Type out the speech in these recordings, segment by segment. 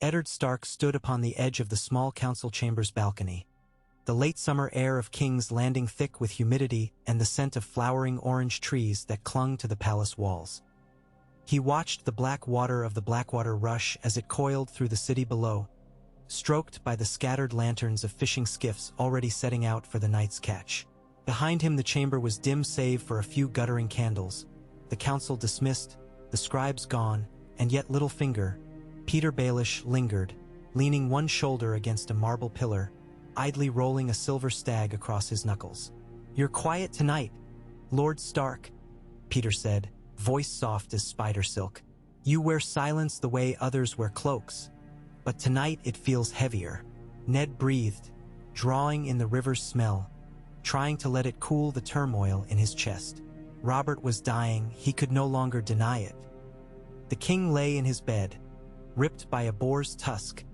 Eddard Stark stood upon the edge of the small council chamber's balcony. The late summer air of King's Landing thick with humidity and the scent of flowering orange trees that clung to the palace walls. He watched the black water of the Blackwater rush as it coiled through the city below, stroked by the scattered lanterns of fishing skiffs already setting out for the night's catch. Behind him the chamber was dim save for a few guttering candles, the council dismissed, the scribes gone, and yet Littlefinger, Peter Baelish, lingered, leaning one shoulder against a marble pillar, idly rolling a silver stag across his knuckles. "You're quiet tonight, Lord Stark," Peter said, voice soft as spider silk. "You wear silence the way others wear cloaks, but tonight it feels heavier." Ned breathed, drawing in the river's smell, trying to let it cool the turmoil in his chest. Robert was dying, he could no longer deny it. The king lay in his bed, ripped by a boar's tusk,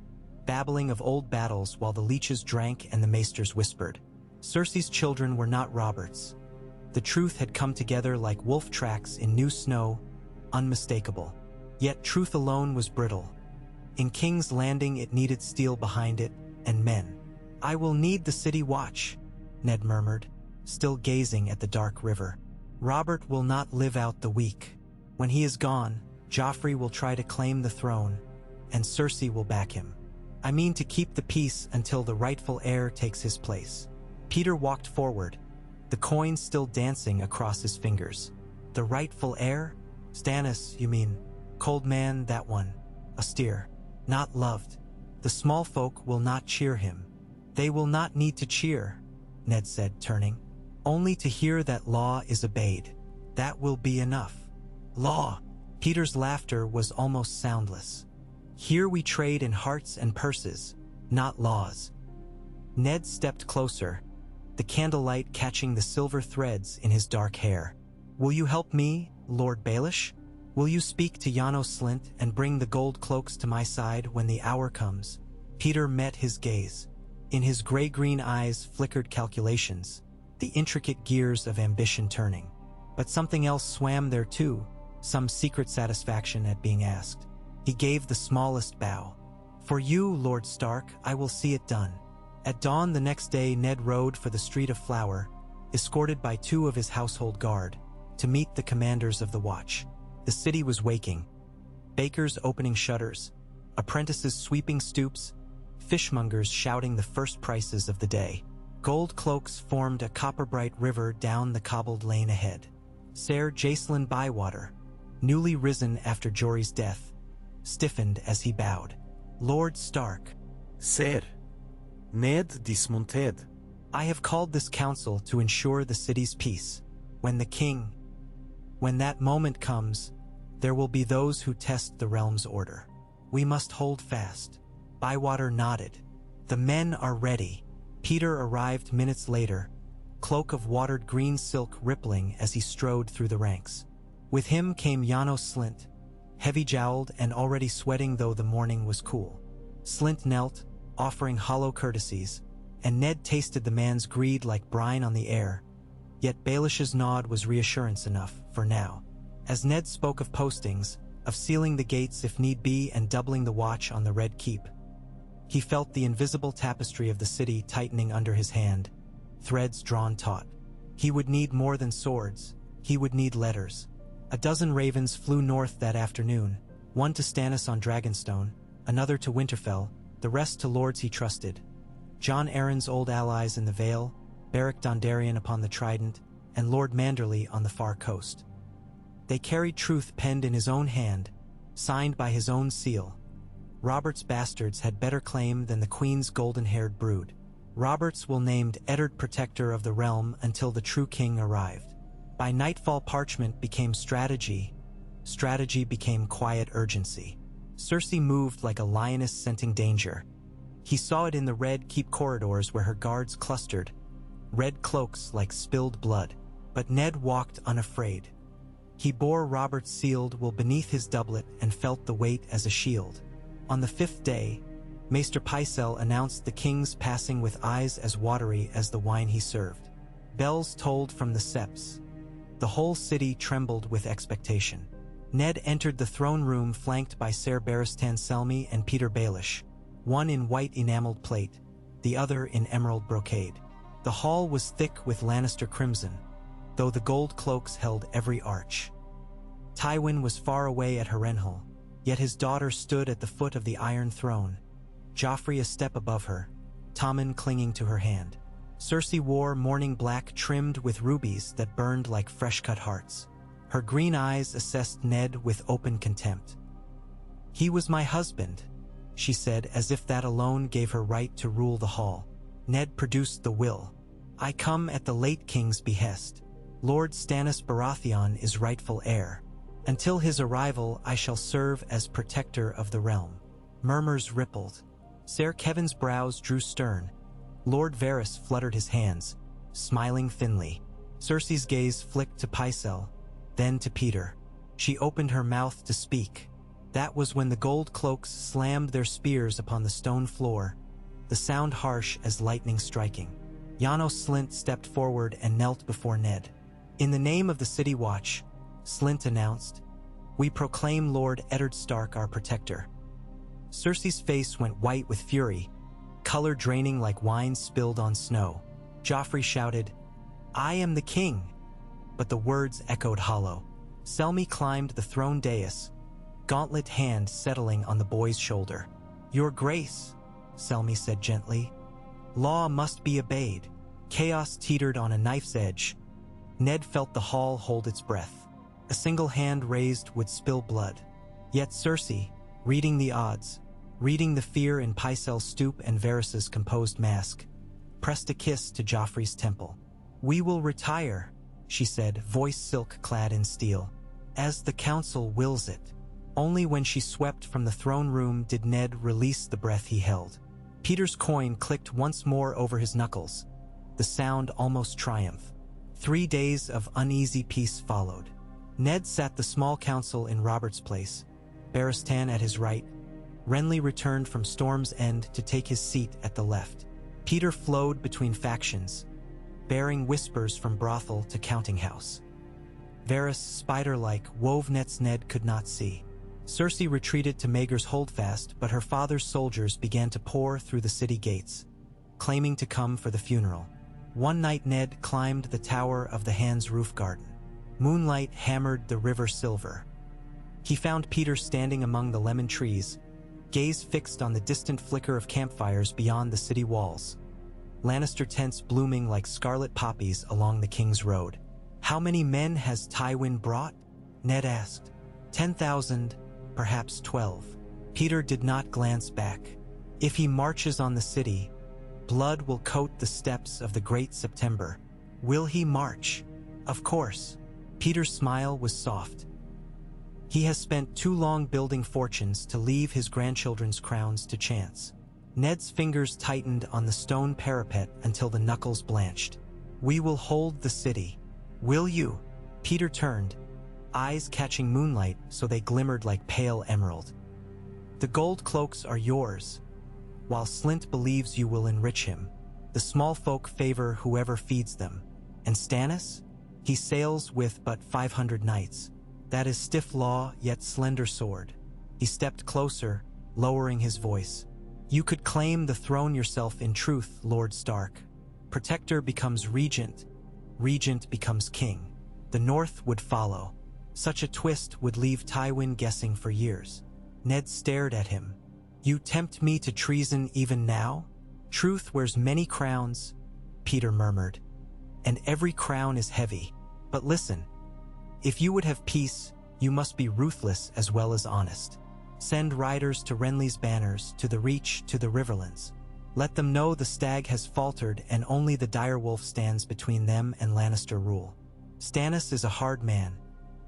babbling of old battles while the leeches drank and the maesters whispered. Cersei's children were not Robert's. The truth had come together like wolf tracks in new snow, unmistakable. Yet truth alone was brittle. In King's Landing it needed steel behind it, and men. "I will need the city watch," Ned murmured, still gazing at the dark river. "Robert will not live out the week. When he is gone, Joffrey will try to claim the throne, and Cersei will back him. I mean to keep the peace until the rightful heir takes his place." Peter walked forward, the coin still dancing across his fingers. "The rightful heir? Stannis, you mean? Cold man, that one. Austere. Not loved. The small folk will not cheer him." "They will not need to cheer," Ned said, turning. "Only to hear that law is obeyed. That will be enough." "Law!" Peter's laughter was almost soundless. "Here we trade in hearts and purses, not laws." Ned stepped closer, the candlelight catching the silver threads in his dark hair. "Will you help me, Lord Baelish? Will you speak to Janos Slynt and bring the gold cloaks to my side when the hour comes?" Peter met his gaze. In his gray-green eyes flickered calculations, the intricate gears of ambition turning. But something else swam there too, some secret satisfaction at being asked. He gave the smallest bow. "For you, Lord Stark, I will see it done." At dawn the next day Ned rode for the Street of Flower, escorted by 2 of his household guard, to meet the commanders of the watch. The city was waking. Bakers opening shutters, apprentices sweeping stoops, fishmongers shouting the first prices of the day. Gold cloaks formed a copper-bright river down the cobbled lane ahead. Ser Jacelyn Bywater, newly risen after Jory's death, stiffened as he bowed. "Lord Stark." "Sir, Ned dismounted." "I have called this council to ensure the city's peace. When that moment comes, there will be those who test the realm's order. We must hold fast." Bywater nodded. "The men are ready." Peter arrived minutes later, cloak of watered green silk rippling as he strode through the ranks. With him came Janos Slynt, heavy-jowled and already sweating though the morning was cool. Slynt knelt, offering hollow courtesies, and Ned tasted the man's greed like brine on the air, yet Baelish's nod was reassurance enough, for now. As Ned spoke of postings, of sealing the gates if need be and doubling the watch on the Red Keep, he felt the invisible tapestry of the city tightening under his hand, threads drawn taut. He would need more than swords, he would need letters. A dozen ravens flew north that afternoon, one to Stannis on Dragonstone, another to Winterfell, the rest to lords he trusted. Jon Arryn's old allies in the Vale, Beric Dondarrion upon the Trident, and Lord Manderley on the far coast. They carried truth penned in his own hand, signed by his own seal. Robert's bastards had better claim than the Queen's golden-haired brood. Roberts will named Eddard Protector of the Realm until the true king arrived. By nightfall parchment became strategy. Strategy became quiet urgency. Cersei moved like a lioness scenting danger. He saw it in the Red Keep corridors where her guards clustered, red cloaks like spilled blood. But Ned walked unafraid. He bore Robert's sealed will beneath his doublet and felt the weight as a shield. On the 5th day, Maester Pycelle announced the king's passing with eyes as watery as the wine he served. Bells tolled from the septs. The whole city trembled with expectation. Ned entered the throne room flanked by Ser Barristan Selmy and Peter Baelish, one in white enameled plate, the other in emerald brocade. The hall was thick with Lannister crimson, though the gold cloaks held every arch. Tywin was far away at Harrenhal, yet his daughter stood at the foot of the Iron Throne, Joffrey a step above her, Tommen clinging to her hand. Cersei wore mourning black trimmed with rubies that burned like fresh-cut hearts. Her green eyes assessed Ned with open contempt. "He was my husband," she said, as if that alone gave her right to rule the hall. Ned produced the will. "I come at the late king's behest. Lord Stannis Baratheon is rightful heir. Until his arrival, I shall serve as protector of the realm." Murmurs rippled. Ser Kevin's brows drew stern. Lord Varys fluttered his hands, smiling thinly. Cersei's gaze flicked to Pycelle, then to Peter. She opened her mouth to speak. That was when the gold cloaks slammed their spears upon the stone floor, the sound harsh as lightning striking. Janos Slynt stepped forward and knelt before Ned. "In the name of the City Watch," Slynt announced, "we proclaim Lord Eddard Stark our protector." Cersei's face went white with fury, color draining like wine spilled on snow. Joffrey shouted, "I am the king!" But the words echoed hollow. Selmy climbed the throne dais, gauntlet hand settling on the boy's shoulder. "Your Grace," Selmy said gently, "law must be obeyed." Chaos teetered on a knife's edge. Ned felt the hall hold its breath. A single hand raised would spill blood. Yet Cersei, reading the odds, reading the fear in Pycelle's stoop and Varys's composed mask, pressed a kiss to Joffrey's temple. "We will retire," she said, voice silk-clad in steel, "as the council wills it." Only when she swept from the throne room did Ned release the breath he held. Peter's coin clicked once more over his knuckles, the sound almost triumph. 3 days of uneasy peace followed. Ned sat the small council in Robert's place, Barristan at his right. Renly returned from Storm's End to take his seat at the left. Peter flowed between factions, bearing whispers from brothel to counting house. Varys, spider-like, wove nets Ned could not see. Cersei retreated to Maegor's Holdfast, but her father's soldiers began to pour through the city gates, claiming to come for the funeral. One night Ned climbed the tower of the Hand's roof garden. Moonlight hammered the river silver. He found Peter standing among the lemon trees, gaze fixed on the distant flicker of campfires beyond the city walls. Lannister tents blooming like scarlet poppies along the King's Road. "How many men has Tywin brought?" Ned asked. 10,000, perhaps 12. Peter did not glance back. "If he marches on the city, blood will coat the steps of the Great September." "Will he march?" "Of course." Peter's smile was soft. "He has spent too long building fortunes to leave his grandchildren's crowns to chance." Ned's fingers tightened on the stone parapet until the knuckles blanched. "We will hold the city." "Will you?" Peter turned, eyes catching moonlight so they glimmered like pale emerald. "The gold cloaks are yours, while Slynt believes you will enrich him. The small folk favor whoever feeds them. And Stannis? He sails with but 500 knights. That is stiff law, yet slender sword." He stepped closer, lowering his voice. "You could claim the throne yourself in truth, Lord Stark. Protector becomes regent, regent becomes king. The North would follow. Such a twist would leave Tywin guessing for years." Ned stared at him. "You tempt me to treason even now?" "Truth wears many crowns," Peter murmured, "and every crown is heavy. But listen, if you would have peace, you must be ruthless as well as honest. Send riders to Renly's banners, to the Reach, to the Riverlands. Let them know the stag has faltered and only the direwolf stands between them and Lannister rule. Stannis is a hard man,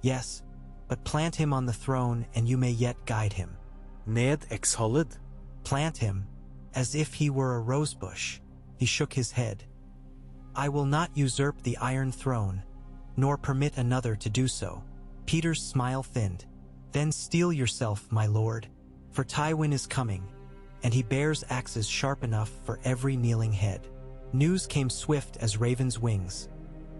yes, but plant him on the throne and you may yet guide him." Ned exhaled. "Plant him, as if he were a rosebush." He shook his head. "I will not usurp the Iron Throne, nor permit another to do so." Peter's smile thinned. "Then steel yourself, my lord, for Tywin is coming, and he bears axes sharp enough for every kneeling head." News came swift as raven's wings.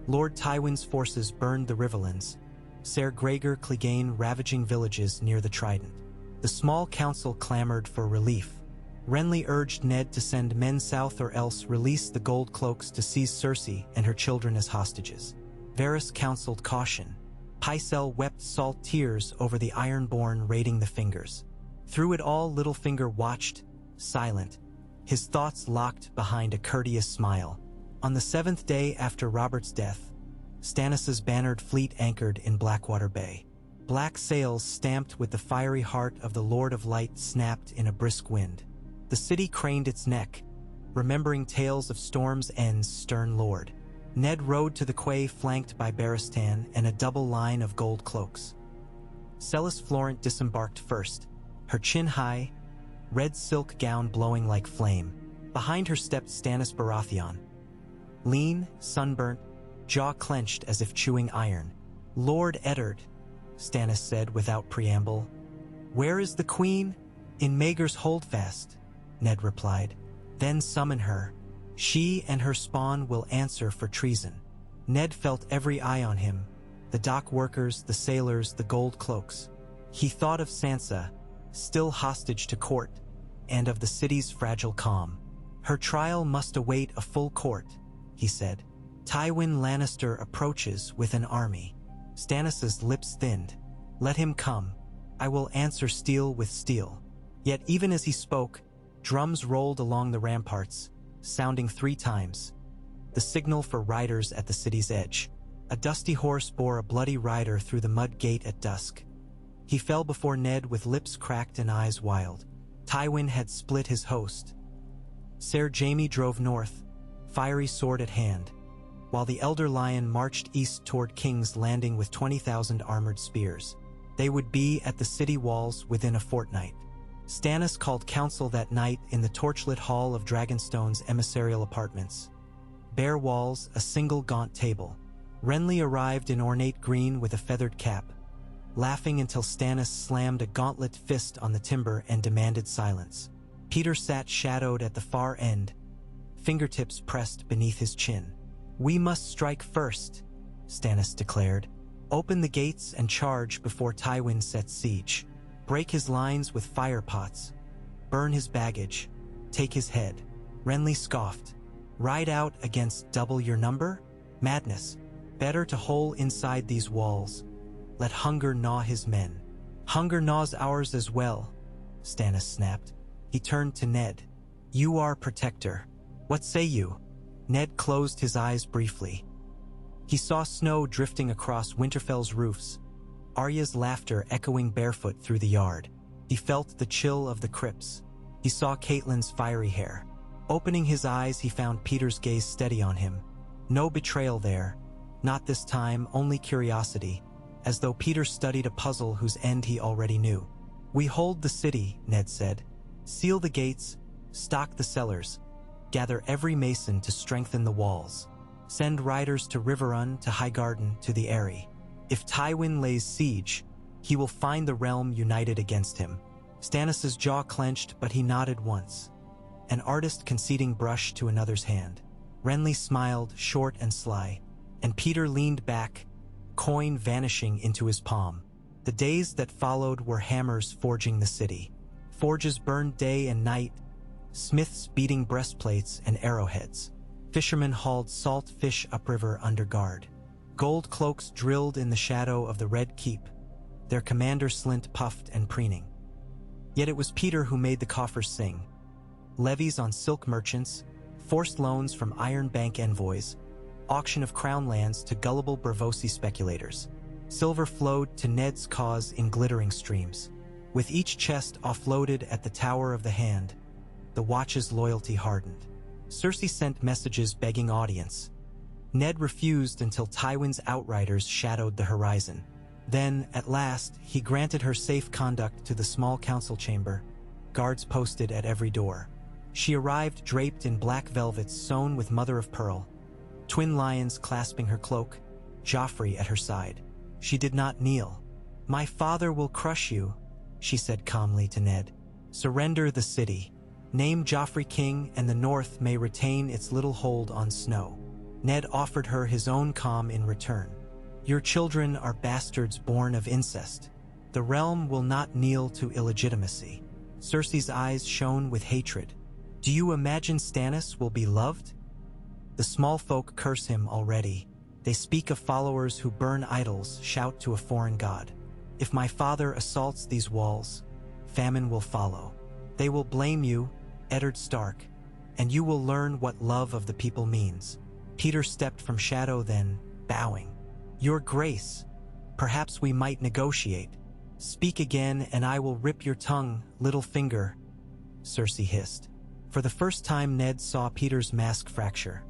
Lord Tywin's forces burned the Riverlands, Ser Gregor Clegane ravaging villages near the Trident. The small council clamored for relief. Renly urged Ned to send men south or else release the gold cloaks to seize Cersei and her children as hostages. Varys counseled caution. Pycelle wept salt tears over the Ironborn raiding the Fingers. Through it all, Littlefinger watched, silent, his thoughts locked behind a courteous smile. On the 7th day after Robert's death, Stannis' bannered fleet anchored in Blackwater Bay. Black sails stamped with the fiery heart of the Lord of Light snapped in a brisk wind. The city craned its neck, remembering tales of Storm's End's stern lord. Ned rode to the quay flanked by Barristan and a double line of gold cloaks. Celis Florent disembarked first, her chin high, red silk gown blowing like flame. Behind her stepped Stannis Baratheon. Lean, sunburnt, jaw clenched as if chewing iron. "Lord Eddard," Stannis said without preamble. "Where is the queen?" "In Maegor's holdfast," Ned replied. "Then summon her. She and her spawn will answer for treason." Ned felt every eye on him, the dock workers, the sailors, the gold cloaks. He thought of Sansa, still hostage to court, and of the city's fragile calm. "Her trial must await a full court," he said. "Tywin Lannister approaches with an army." Stannis' lips thinned. "Let him come. I will answer steel with steel." Yet even as he spoke, drums rolled along the ramparts, sounding 3 times. The signal for riders at the city's edge. A dusty horse bore a bloody rider through the mud gate at dusk. He fell before Ned with lips cracked and eyes wild. Tywin had split his host. Ser Jaime drove north, fiery sword at hand, while the Elder Lion marched east toward King's Landing with 20,000 armored spears. They would be at the city walls within a fortnight. Stannis called council that night in the torchlit hall of Dragonstone's emissarial apartments. Bare walls, a single gaunt table. Renly arrived in ornate green with a feathered cap, laughing until Stannis slammed a gauntlet fist on the timber and demanded silence. Peter sat shadowed at the far end, fingertips pressed beneath his chin. "We must strike first," Stannis declared. "Open the gates and charge before Tywin sets siege. Break his lines with fire pots. Burn his baggage. Take his head." Renly scoffed. "Ride out against double your number? Madness. Better to hole inside these walls. Let hunger gnaw his men." "Hunger gnaws ours as well," Stannis snapped. He turned to Ned. "You are protector. What say you?" Ned closed his eyes briefly. He saw snow drifting across Winterfell's roofs, Arya's laughter echoing barefoot through the yard. He felt the chill of the crypts. He saw Catelyn's fiery hair. Opening his eyes, he found Peter's gaze steady on him. No betrayal there. Not this time, only curiosity, as though Peter studied a puzzle whose end he already knew. "We hold the city," Ned said. "Seal the gates, stock the cellars, gather every mason to strengthen the walls. Send riders to Riverrun, to Highgarden, to the Eyrie. If Tywin lays siege, he will find the realm united against him." Stannis' jaw clenched, but he nodded once. An artist conceding brush to another's hand. Renly smiled, short and sly, and Peter leaned back, coin vanishing into his palm. The days that followed were hammers forging the city. Forges burned day and night, smiths beating breastplates and arrowheads. Fishermen hauled salt fish upriver under guard. Gold cloaks drilled in the shadow of the Red Keep, their commander Slint puffed and preening. Yet it was Peter who made the coffers sing. Levies on silk merchants, forced loans from Iron Bank envoys, auction of crown lands to gullible Braavosi speculators. Silver flowed to Ned's cause in glittering streams. With each chest offloaded at the Tower of the Hand, the Watch's loyalty hardened. Cersei sent messages begging audience. Ned refused until Tywin's outriders shadowed the horizon. Then, at last, he granted her safe conduct to the small council chamber, guards posted at every door. She arrived draped in black velvets sewn with mother of pearl, twin lions clasping her cloak, Joffrey at her side. She did not kneel. "My father will crush you," she said calmly to Ned. "Surrender the city. Name Joffrey king, and the North may retain its little hold on snow." Ned offered her his own calm in return. Your children are bastards born of incest. The realm will not kneel to illegitimacy. Cersei's eyes shone with hatred. Do you imagine Stannis will be loved? The small folk curse him already. They speak of followers who burn idols, shout to a foreign god. If my father assaults these walls, famine will follow. They will blame you, Eddard Stark, and you will learn what love of the people means. Peter stepped from shadow then, bowing. Your Grace, perhaps we might negotiate. Speak again and I will rip your tongue, Littlefinger, Cersei hissed. For the first time Ned saw Peter's mask fracture.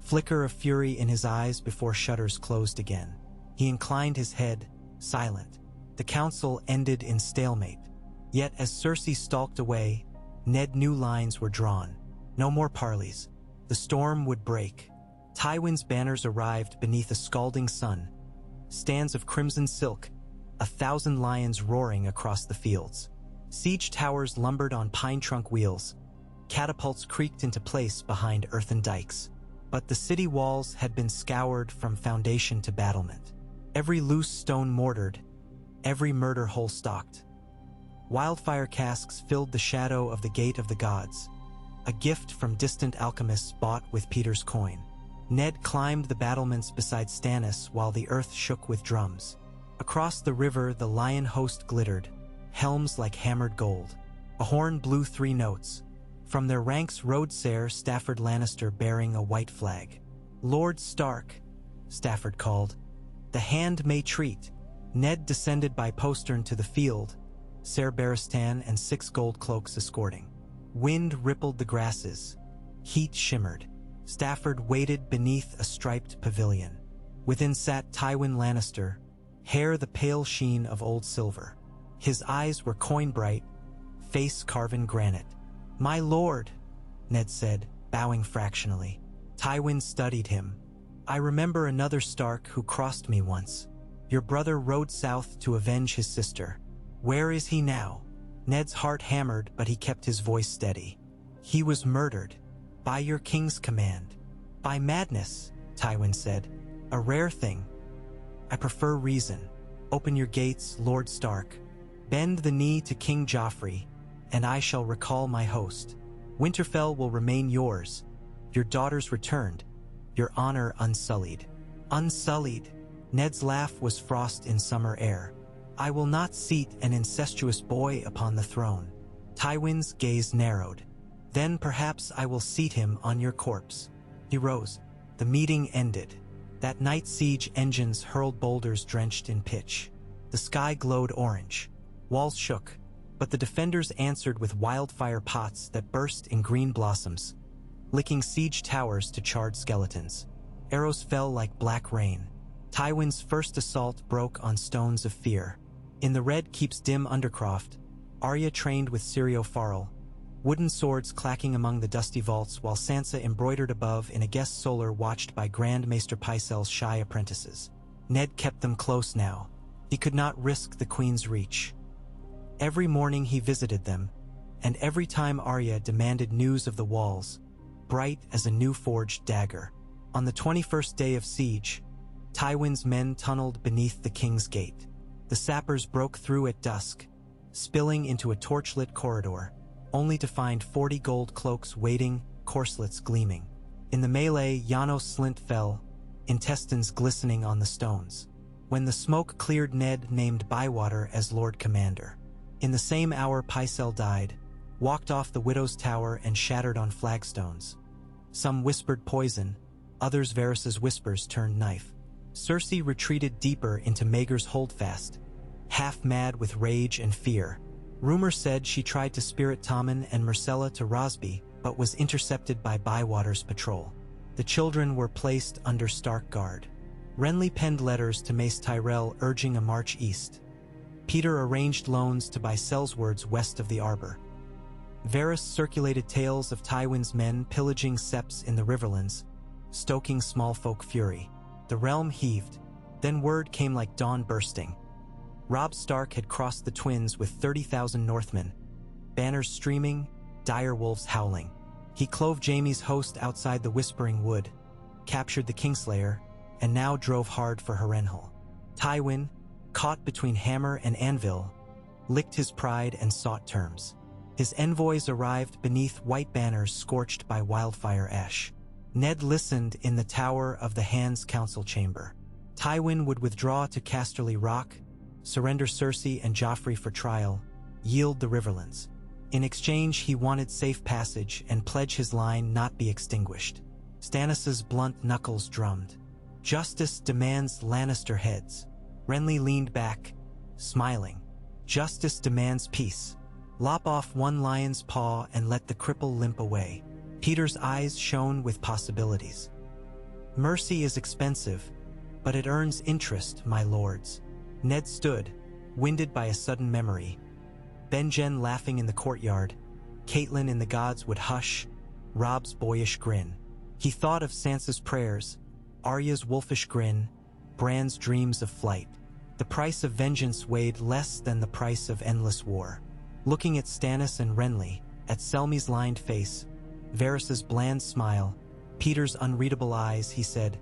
Flicker of fury in his eyes before shutters closed again. He inclined his head, silent. The council ended in stalemate. Yet as Cersei stalked away, Ned knew lines were drawn. No more parleys. The storm would break. Tywin's banners arrived beneath a scalding sun. Stands of crimson silk, 1,000 lions roaring across the fields. Siege towers lumbered on pine trunk wheels. Catapults creaked into place behind earthen dikes. But the city walls had been scoured from foundation to battlement. Every loose stone mortared, every murder hole stocked. Wildfire casks filled the shadow of the Gate of the Gods, a gift from distant alchemists bought with Peter's coin. Ned climbed the battlements beside Stannis while the earth shook with drums. Across the river the lion host glittered, helms like hammered gold. A horn blew 3 notes. From their ranks rode Ser Stafford Lannister bearing a white flag. Lord Stark, Stafford called. The hand may treat. Ned descended by postern to the field, Ser Barristan and 6 gold cloaks escorting. Wind rippled the grasses. Heat shimmered. Stafford waited beneath a striped pavilion. Within sat Tywin Lannister, hair the pale sheen of old silver. His eyes were coin-bright, face carven granite. "My lord," Ned said, bowing fractionally. Tywin studied him. "I remember another Stark who crossed me once. Your brother rode south to avenge his sister. Where is he now?" Ned's heart hammered, but he kept his voice steady. "He was murdered. By your king's command." "By madness," Tywin said. "A rare thing. I prefer reason. Open your gates, Lord Stark. Bend the knee to King Joffrey, and I shall recall my host. Winterfell will remain yours. Your daughters returned, your honor unsullied." "Unsullied." Ned's laugh was frost in summer air. "I will not seat an incestuous boy upon the throne." Tywin's gaze narrowed. "Then perhaps I will seat him on your corpse." He rose. The meeting ended. That night siege engines hurled boulders drenched in pitch. The sky glowed orange. Walls shook, but the defenders answered with wildfire pots that burst in green blossoms, licking siege towers to charred skeletons. Arrows fell like black rain. Tywin's first assault broke on stones of fear. In the Red Keep's dim undercroft, Arya trained with Syrio Farrell, wooden swords clacking among the dusty vaults while Sansa embroidered above in a guest solar watched by Grand Maester Pycelle's shy apprentices. Ned kept them close now. He could not risk the Queen's reach. Every morning he visited them, and every time Arya demanded news of the walls, bright as a new forged dagger. On the 21st day of siege, Tywin's men tunneled beneath the King's Gate. The sappers broke through at dusk, spilling into a torchlit corridor, only to find 40 gold cloaks waiting, corselets gleaming. In the melee, Janos Slint fell, intestines glistening on the stones. When the smoke cleared, Ned named Bywater as Lord Commander. In the same hour Pycelle died, walked off the Widow's Tower and shattered on flagstones. Some whispered poison, others Varys's whispers turned knife. Cersei retreated deeper into Maegor's holdfast, half mad with rage and fear. Rumor said she tried to spirit Tommen and Myrcella to Rosby, but was intercepted by Bywater's patrol. The children were placed under Stark guard. Renly penned letters to Mace Tyrell urging a march east. Peter arranged loans to buy sellswords west of the Arbor. Varys circulated tales of Tywin's men pillaging septs in the Riverlands, stoking small folk fury. The realm heaved. Then word came like dawn bursting. Robb Stark had crossed the Twins with 30,000 Northmen, banners streaming, dire wolves howling. He clove Jaime's host outside the Whispering Wood, captured the Kingslayer, and now drove hard for Harrenhal. Tywin, caught between hammer and anvil, licked his pride and sought terms. His envoys arrived beneath white banners scorched by wildfire ash. Ned listened in the tower of the Hand's council chamber. Tywin would withdraw to Casterly Rock, surrender Cersei and Joffrey for trial, yield the Riverlands. In exchange, he wanted safe passage and pledge his line not be extinguished. Stannis's blunt knuckles drummed. Justice demands Lannister heads. Renly leaned back, smiling. Justice demands peace. Lop off one lion's paw and let the cripple limp away. Peter's eyes shone with possibilities. Mercy is expensive, but it earns interest, my lords. Ned stood, winded by a sudden memory. Benjen laughing in the courtyard, Catelyn in the gods would hush, Robb's boyish grin. He thought of Sansa's prayers, Arya's wolfish grin, Bran's dreams of flight. The price of vengeance weighed less than the price of endless war. Looking at Stannis and Renly, at Selmy's lined face, Varys's bland smile, Peter's unreadable eyes, he said,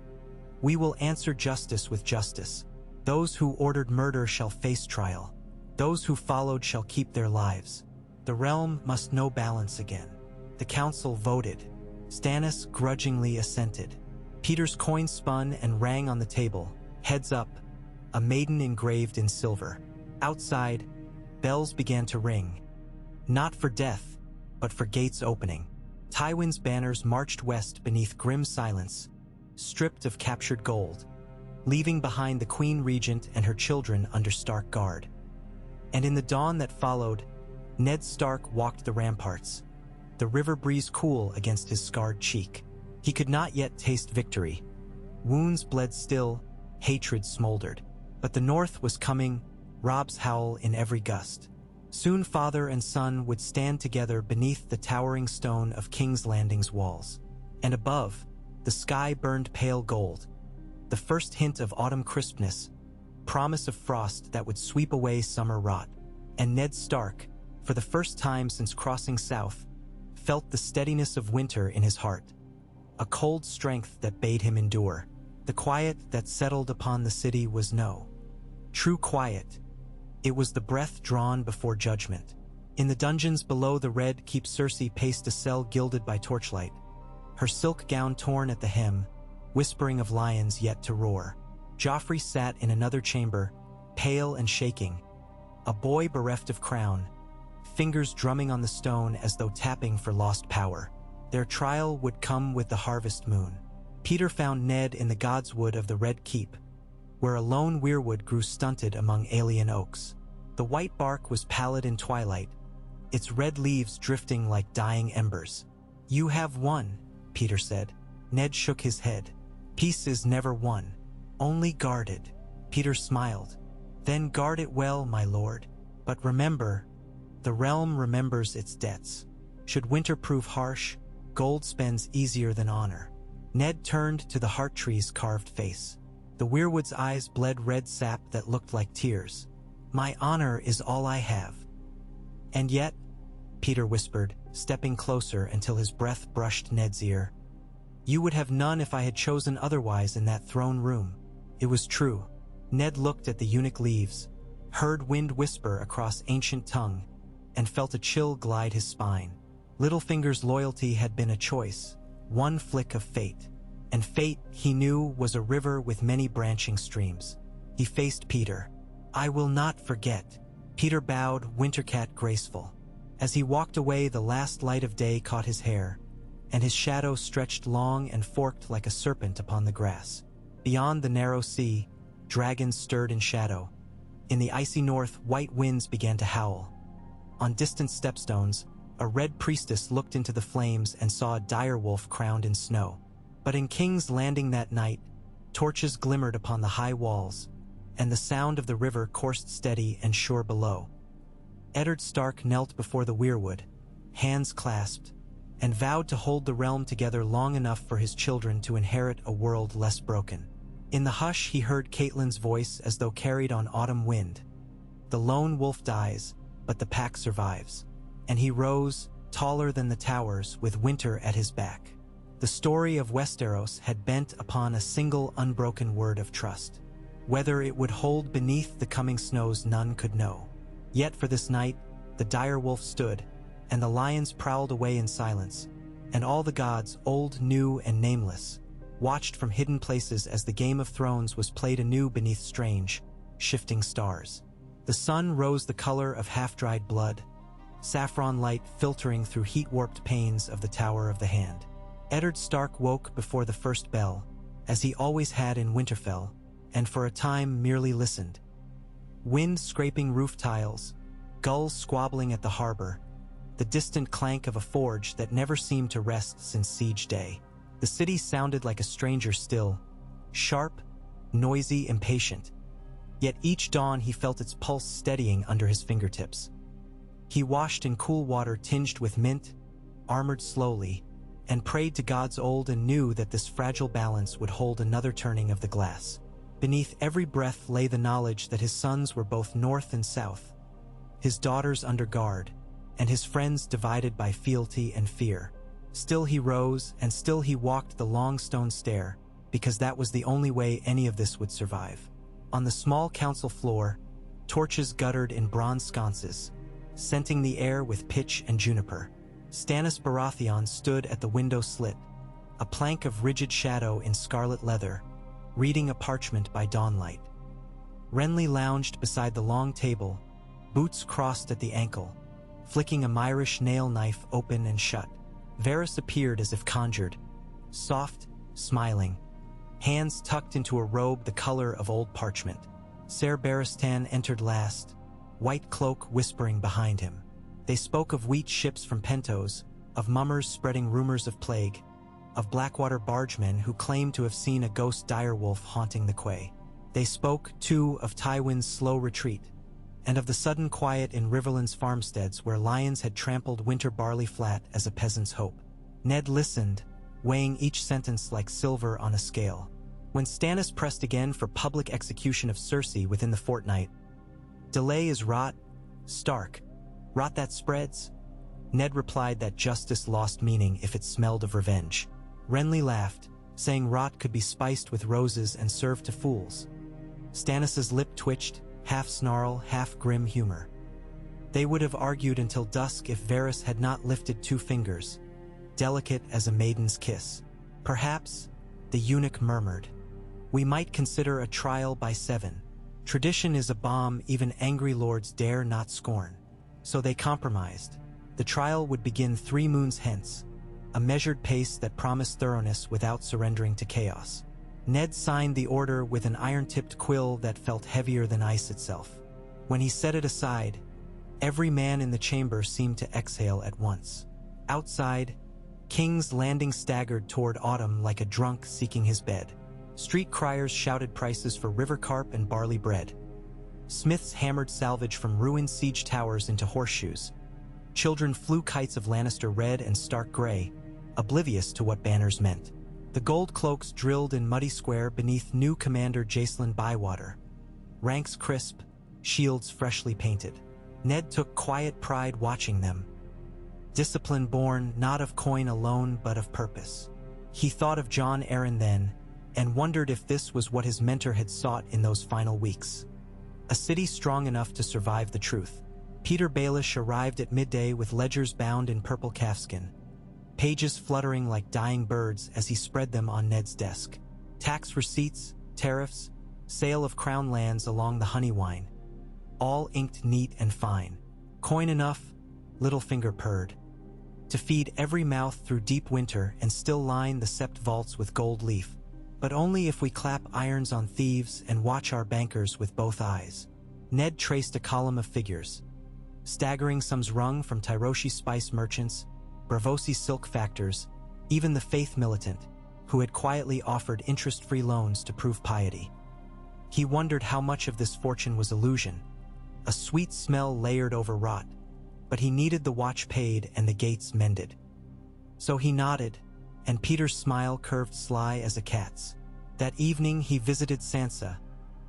"We will answer justice with justice. Those who ordered murder shall face trial. Those who followed shall keep their lives. The realm must know balance again." The council voted. Stannis grudgingly assented. Peter's coin spun and rang on the table. Heads up, a maiden engraved in silver. Outside, bells began to ring. Not for death, but for gates opening. Tywin's banners marched west beneath grim silence, stripped of captured gold, leaving behind the Queen Regent and her children under Stark guard. And in the dawn that followed, Ned Stark walked the ramparts, the river breeze cool against his scarred cheek. He could not yet taste victory. Wounds bled still, hatred smoldered. But the North was coming, Robb's howl in every gust. Soon father and son would stand together beneath the towering stone of King's Landing's walls. And above, the sky burned pale gold, the first hint of autumn crispness, promise of frost that would sweep away summer rot. And Ned Stark, for the first time since crossing south, felt the steadiness of winter in his heart, a cold strength that bade him endure. The quiet that settled upon the city was no true quiet. It was the breath drawn before judgment. In the dungeons below the Red Keep, Cersei paced a cell gilded by torchlight, her silk gown torn at the hem, whispering of lions yet to roar. Joffrey sat in another chamber, pale and shaking, a boy bereft of crown, fingers drumming on the stone as though tapping for lost power. Their trial would come with the harvest moon. Peter found Ned in the godswood of the Red Keep, where a lone weirwood grew stunted among alien oaks. The white bark was pallid in twilight, its red leaves drifting like dying embers. "You have won," Peter said. Ned shook his head. "Peace is never won, only guarded." Peter smiled. "Then guard it well, my lord. But remember, the realm remembers its debts. Should winter prove harsh, gold spends easier than honor." Ned turned to the heart tree's carved face. The weirwood's eyes bled red sap that looked like tears. "My honor is all I have." "And yet," Peter whispered, stepping closer until his breath brushed Ned's ear, "you would have none if I had chosen otherwise in that throne room." It was true. Ned looked at the eunuch leaves, heard wind whisper across ancient tongue, and felt a chill glide his spine. Littlefinger's loyalty had been a choice, one flick of fate. And fate, he knew, was a river with many branching streams. He faced Peter. "I will not forget." Peter bowed, wintercat graceful. As he walked away, the last light of day caught his hair, and his shadow stretched long and forked like a serpent upon the grass. Beyond the narrow sea, dragons stirred in shadow. In the icy north, white winds began to howl. On distant stepstones, a red priestess looked into the flames and saw a direwolf crowned in snow. But in King's Landing that night, torches glimmered upon the high walls, and the sound of the river coursed steady and sure below. Eddard Stark knelt before the weirwood, hands clasped, and vowed to hold the realm together long enough for his children to inherit a world less broken. In the hush, he heard Catelyn's voice as though carried on autumn wind. "The lone wolf dies, but the pack survives." And he rose, taller than the towers, with winter at his back. The story of Westeros had bent upon a single unbroken word of trust. Whether it would hold beneath the coming snows, none could know. Yet for this night, the dire wolf stood, and the lions prowled away in silence, and all the gods, old, new, and nameless, watched from hidden places as the Game of Thrones was played anew beneath strange, shifting stars. The sun rose the color of half-dried blood, saffron light filtering through heat-warped panes of the Tower of the Hand. Eddard Stark woke before the first bell, as he always had in Winterfell, and for a time merely listened. Wind scraping roof tiles, gulls squabbling at the harbor, the distant clank of a forge that never seemed to rest since siege day. The city sounded like a stranger still, sharp, noisy, impatient. Yet each dawn he felt its pulse steadying under his fingertips. He washed in cool water tinged with mint, armored slowly, and prayed to gods old and new that this fragile balance would hold another turning of the glass. Beneath every breath lay the knowledge that his sons were both north and south, his daughters under guard, and his friends divided by fealty and fear. Still he rose, and still he walked the long stone stair, because that was the only way any of this would survive. On the small council floor, torches guttered in bronze sconces, scenting the air with pitch and juniper. Stannis Baratheon stood at the window slit, a plank of rigid shadow in scarlet leather, reading a parchment by dawnlight. Renly lounged beside the long table, boots crossed at the ankle, flicking a Myrish nail knife open and shut. Varys appeared as if conjured, soft, smiling, hands tucked into a robe the color of old parchment. Ser Barristan entered last, white cloak whispering behind him. They spoke of wheat ships from Pentos, of mummers spreading rumors of plague, of Blackwater bargemen who claimed to have seen a ghost direwolf haunting the quay. They spoke, too, of Tywin's slow retreat, and of the sudden quiet in Riverland's farmsteads where lions had trampled winter barley flat as a peasant's hope. Ned listened, weighing each sentence like silver on a scale. When Stannis pressed again for public execution of Cersei within the fortnight, "Delay is rot, Stark. Rot that spreads?" Ned replied that justice lost meaning if it smelled of revenge. Renly laughed, saying rot could be spiced with roses and served to fools. Stannis's lip twitched, half snarl, half grim humor. They would have argued until dusk if Varys had not lifted two fingers, delicate as a maiden's kiss. Perhaps, the eunuch murmured, "We might consider a trial by 7. Tradition is a bomb even angry lords dare not scorn." So they compromised. The trial would begin 3 moons hence, a measured pace that promised thoroughness without surrendering to chaos. Ned signed the order with an iron-tipped quill that felt heavier than ice itself. When he set it aside, every man in the chamber seemed to exhale at once. Outside, King's Landing staggered toward autumn like a drunk seeking his bed. Street criers shouted prices for river carp and barley bread. Smiths hammered salvage from ruined siege towers into horseshoes. Children flew kites of Lannister red and Stark gray, oblivious to what banners meant. The gold cloaks drilled in muddy square beneath new commander Jacelyn Bywater. Ranks crisp, shields freshly painted. Ned took quiet pride watching them. Discipline born not of coin alone but of purpose. He thought of Jon Arryn then, and wondered if this was what his mentor had sought in those final weeks. A city strong enough to survive the truth. Peter Baelish arrived at midday with ledgers bound in purple calfskin, pages fluttering like dying birds as he spread them on Ned's desk. Tax receipts, tariffs, sale of crown lands along the Honeywine, all inked neat and fine. Coin enough, Littlefinger purred, to feed every mouth through deep winter and still line the sept vaults with gold leaf. But only if we clap irons on thieves and watch our bankers with both eyes. Ned traced a column of figures, staggering sums wrung from Tyroshi spice merchants, Bravosi silk factors, even the faith militant, who had quietly offered interest-free loans to prove piety. He wondered how much of this fortune was illusion, a sweet smell layered over rot, but he needed the watch paid and the gates mended. So he nodded, and Peter's smile curved sly as a cat's. That evening he visited Sansa,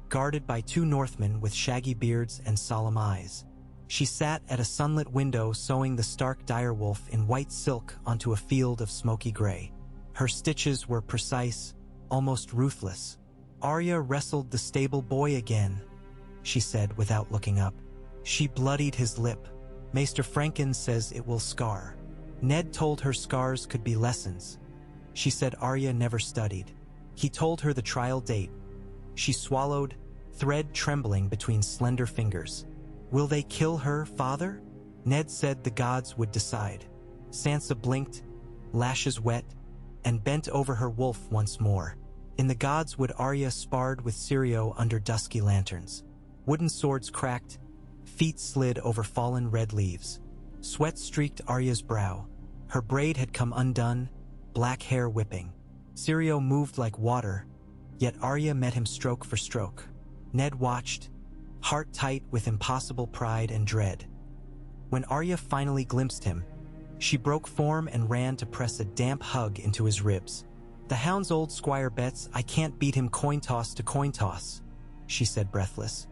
guarded by 2 Northmen with shaggy beards and solemn eyes. She sat at a sunlit window sewing the Stark direwolf in white silk onto a field of smoky gray. Her stitches were precise, almost ruthless. "Arya wrestled the stable boy again," she said without looking up. "She bloodied his lip. Maester Franken says it will scar." Ned told her scars could be lessons. She said Arya never studied. He told her the trial date. She swallowed, thread trembling between slender fingers. "Will they kill her, father?" Ned said the gods would decide. Sansa blinked, lashes wet, and bent over her wolf once more. In the gods would Arya sparred with Syrio under dusky lanterns. Wooden swords cracked, feet slid over fallen red leaves. Sweat streaked Arya's brow. Her braid had come undone, black hair whipping. Syrio moved like water, yet Arya met him stroke for stroke. Ned watched, heart tight with impossible pride and dread. When Arya finally glimpsed him, she broke form and ran to press a damp hug into his ribs. "The hound's old squire bets I can't beat him coin toss to coin toss," she said breathless.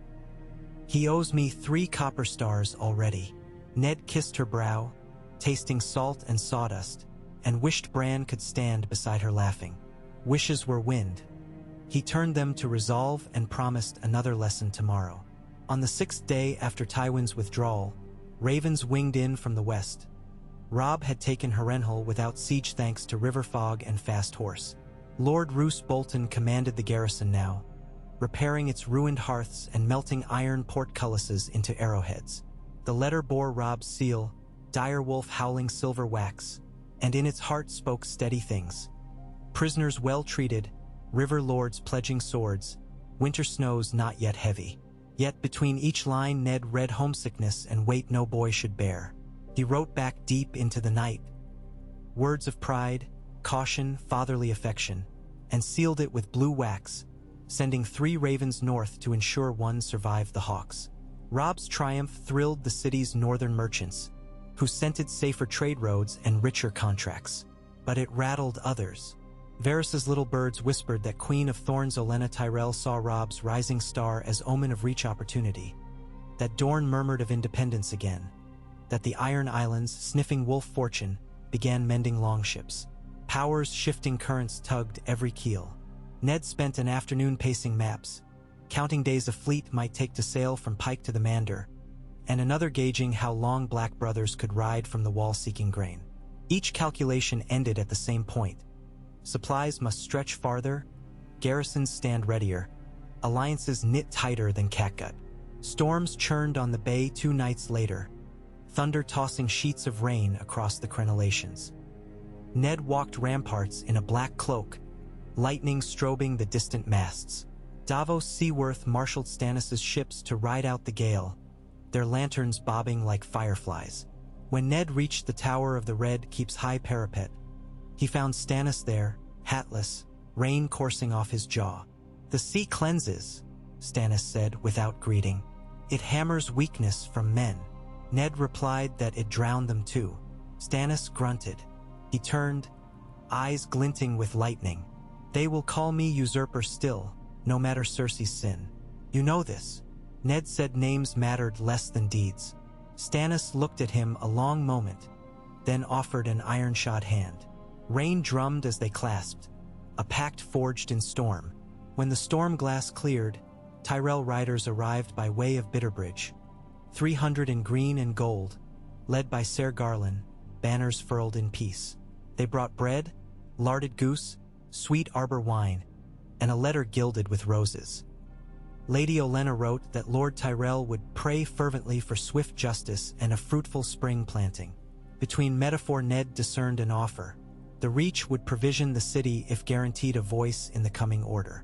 "He owes me 3 copper stars already." Ned kissed her brow, tasting salt and sawdust, and wished Bran could stand beside her laughing. Wishes were wind. He turned them to resolve and promised another lesson tomorrow. On the 6th day after Tywin's withdrawal, ravens winged in from the west. Robb had taken Harrenhal without siege thanks to river fog and fast horse. Lord Roose Bolton commanded the garrison now, repairing its ruined hearths and melting iron portcullises into arrowheads. The letter bore Robb's seal, direwolf howling silver wax, and in its heart spoke steady things. Prisoners well treated, river lords pledging swords, winter snows not yet heavy. Yet between each line Ned read homesickness and weight no boy should bear. He wrote back deep into the night, words of pride, caution, fatherly affection, and sealed it with blue wax, sending 3 ravens north to ensure one survived the hawks. Robb's triumph thrilled the city's northern merchants, who scented safer trade roads and richer contracts. But it rattled others. Varys's little birds whispered that Queen of Thorns Olenna Tyrell saw Robb's rising star as omen of reach opportunity, that Dorne murmured of independence again, that the Iron Islands, sniffing wolf fortune, began mending longships. Power's shifting currents tugged every keel. Ned spent an afternoon pacing maps, counting days a fleet might take to sail from Pike to the Mander, and another gauging how long Black brothers could ride from the wall seeking grain. Each calculation ended at the same point. Supplies must stretch farther, garrisons stand readier, alliances knit tighter than catgut. Storms churned on the bay 2 nights later, thunder tossing sheets of rain across the crenellations. Ned walked ramparts in a black cloak, lightning strobing the distant masts. Davos Seaworth marshaled Stannis' ships to ride out the gale, their lanterns bobbing like fireflies. When Ned reached the tower of the Red Keep's high parapet, he found Stannis there, hatless, rain coursing off his jaw. "The sea cleanses," Stannis said without greeting. "It hammers weakness from men." Ned replied that it drowned them too. Stannis grunted. He turned, eyes glinting with lightning. "They will call me usurper still, no matter Cersei's sin. You know this." Ned said names mattered less than deeds. Stannis looked at him a long moment, then offered an iron-shod hand. Rain drummed as they clasped, a pact forged in storm. When the storm glass cleared, Tyrell riders arrived by way of Bitterbridge. 300 in green and gold, led by Ser Garland, banners furled in peace. They brought bread, larded goose, sweet arbor wine, and a letter gilded with roses. Lady Olenna wrote that Lord Tyrell would pray fervently for swift justice and a fruitful spring planting. Between metaphor Ned discerned an offer. The Reach would provision the city if guaranteed a voice in the coming order.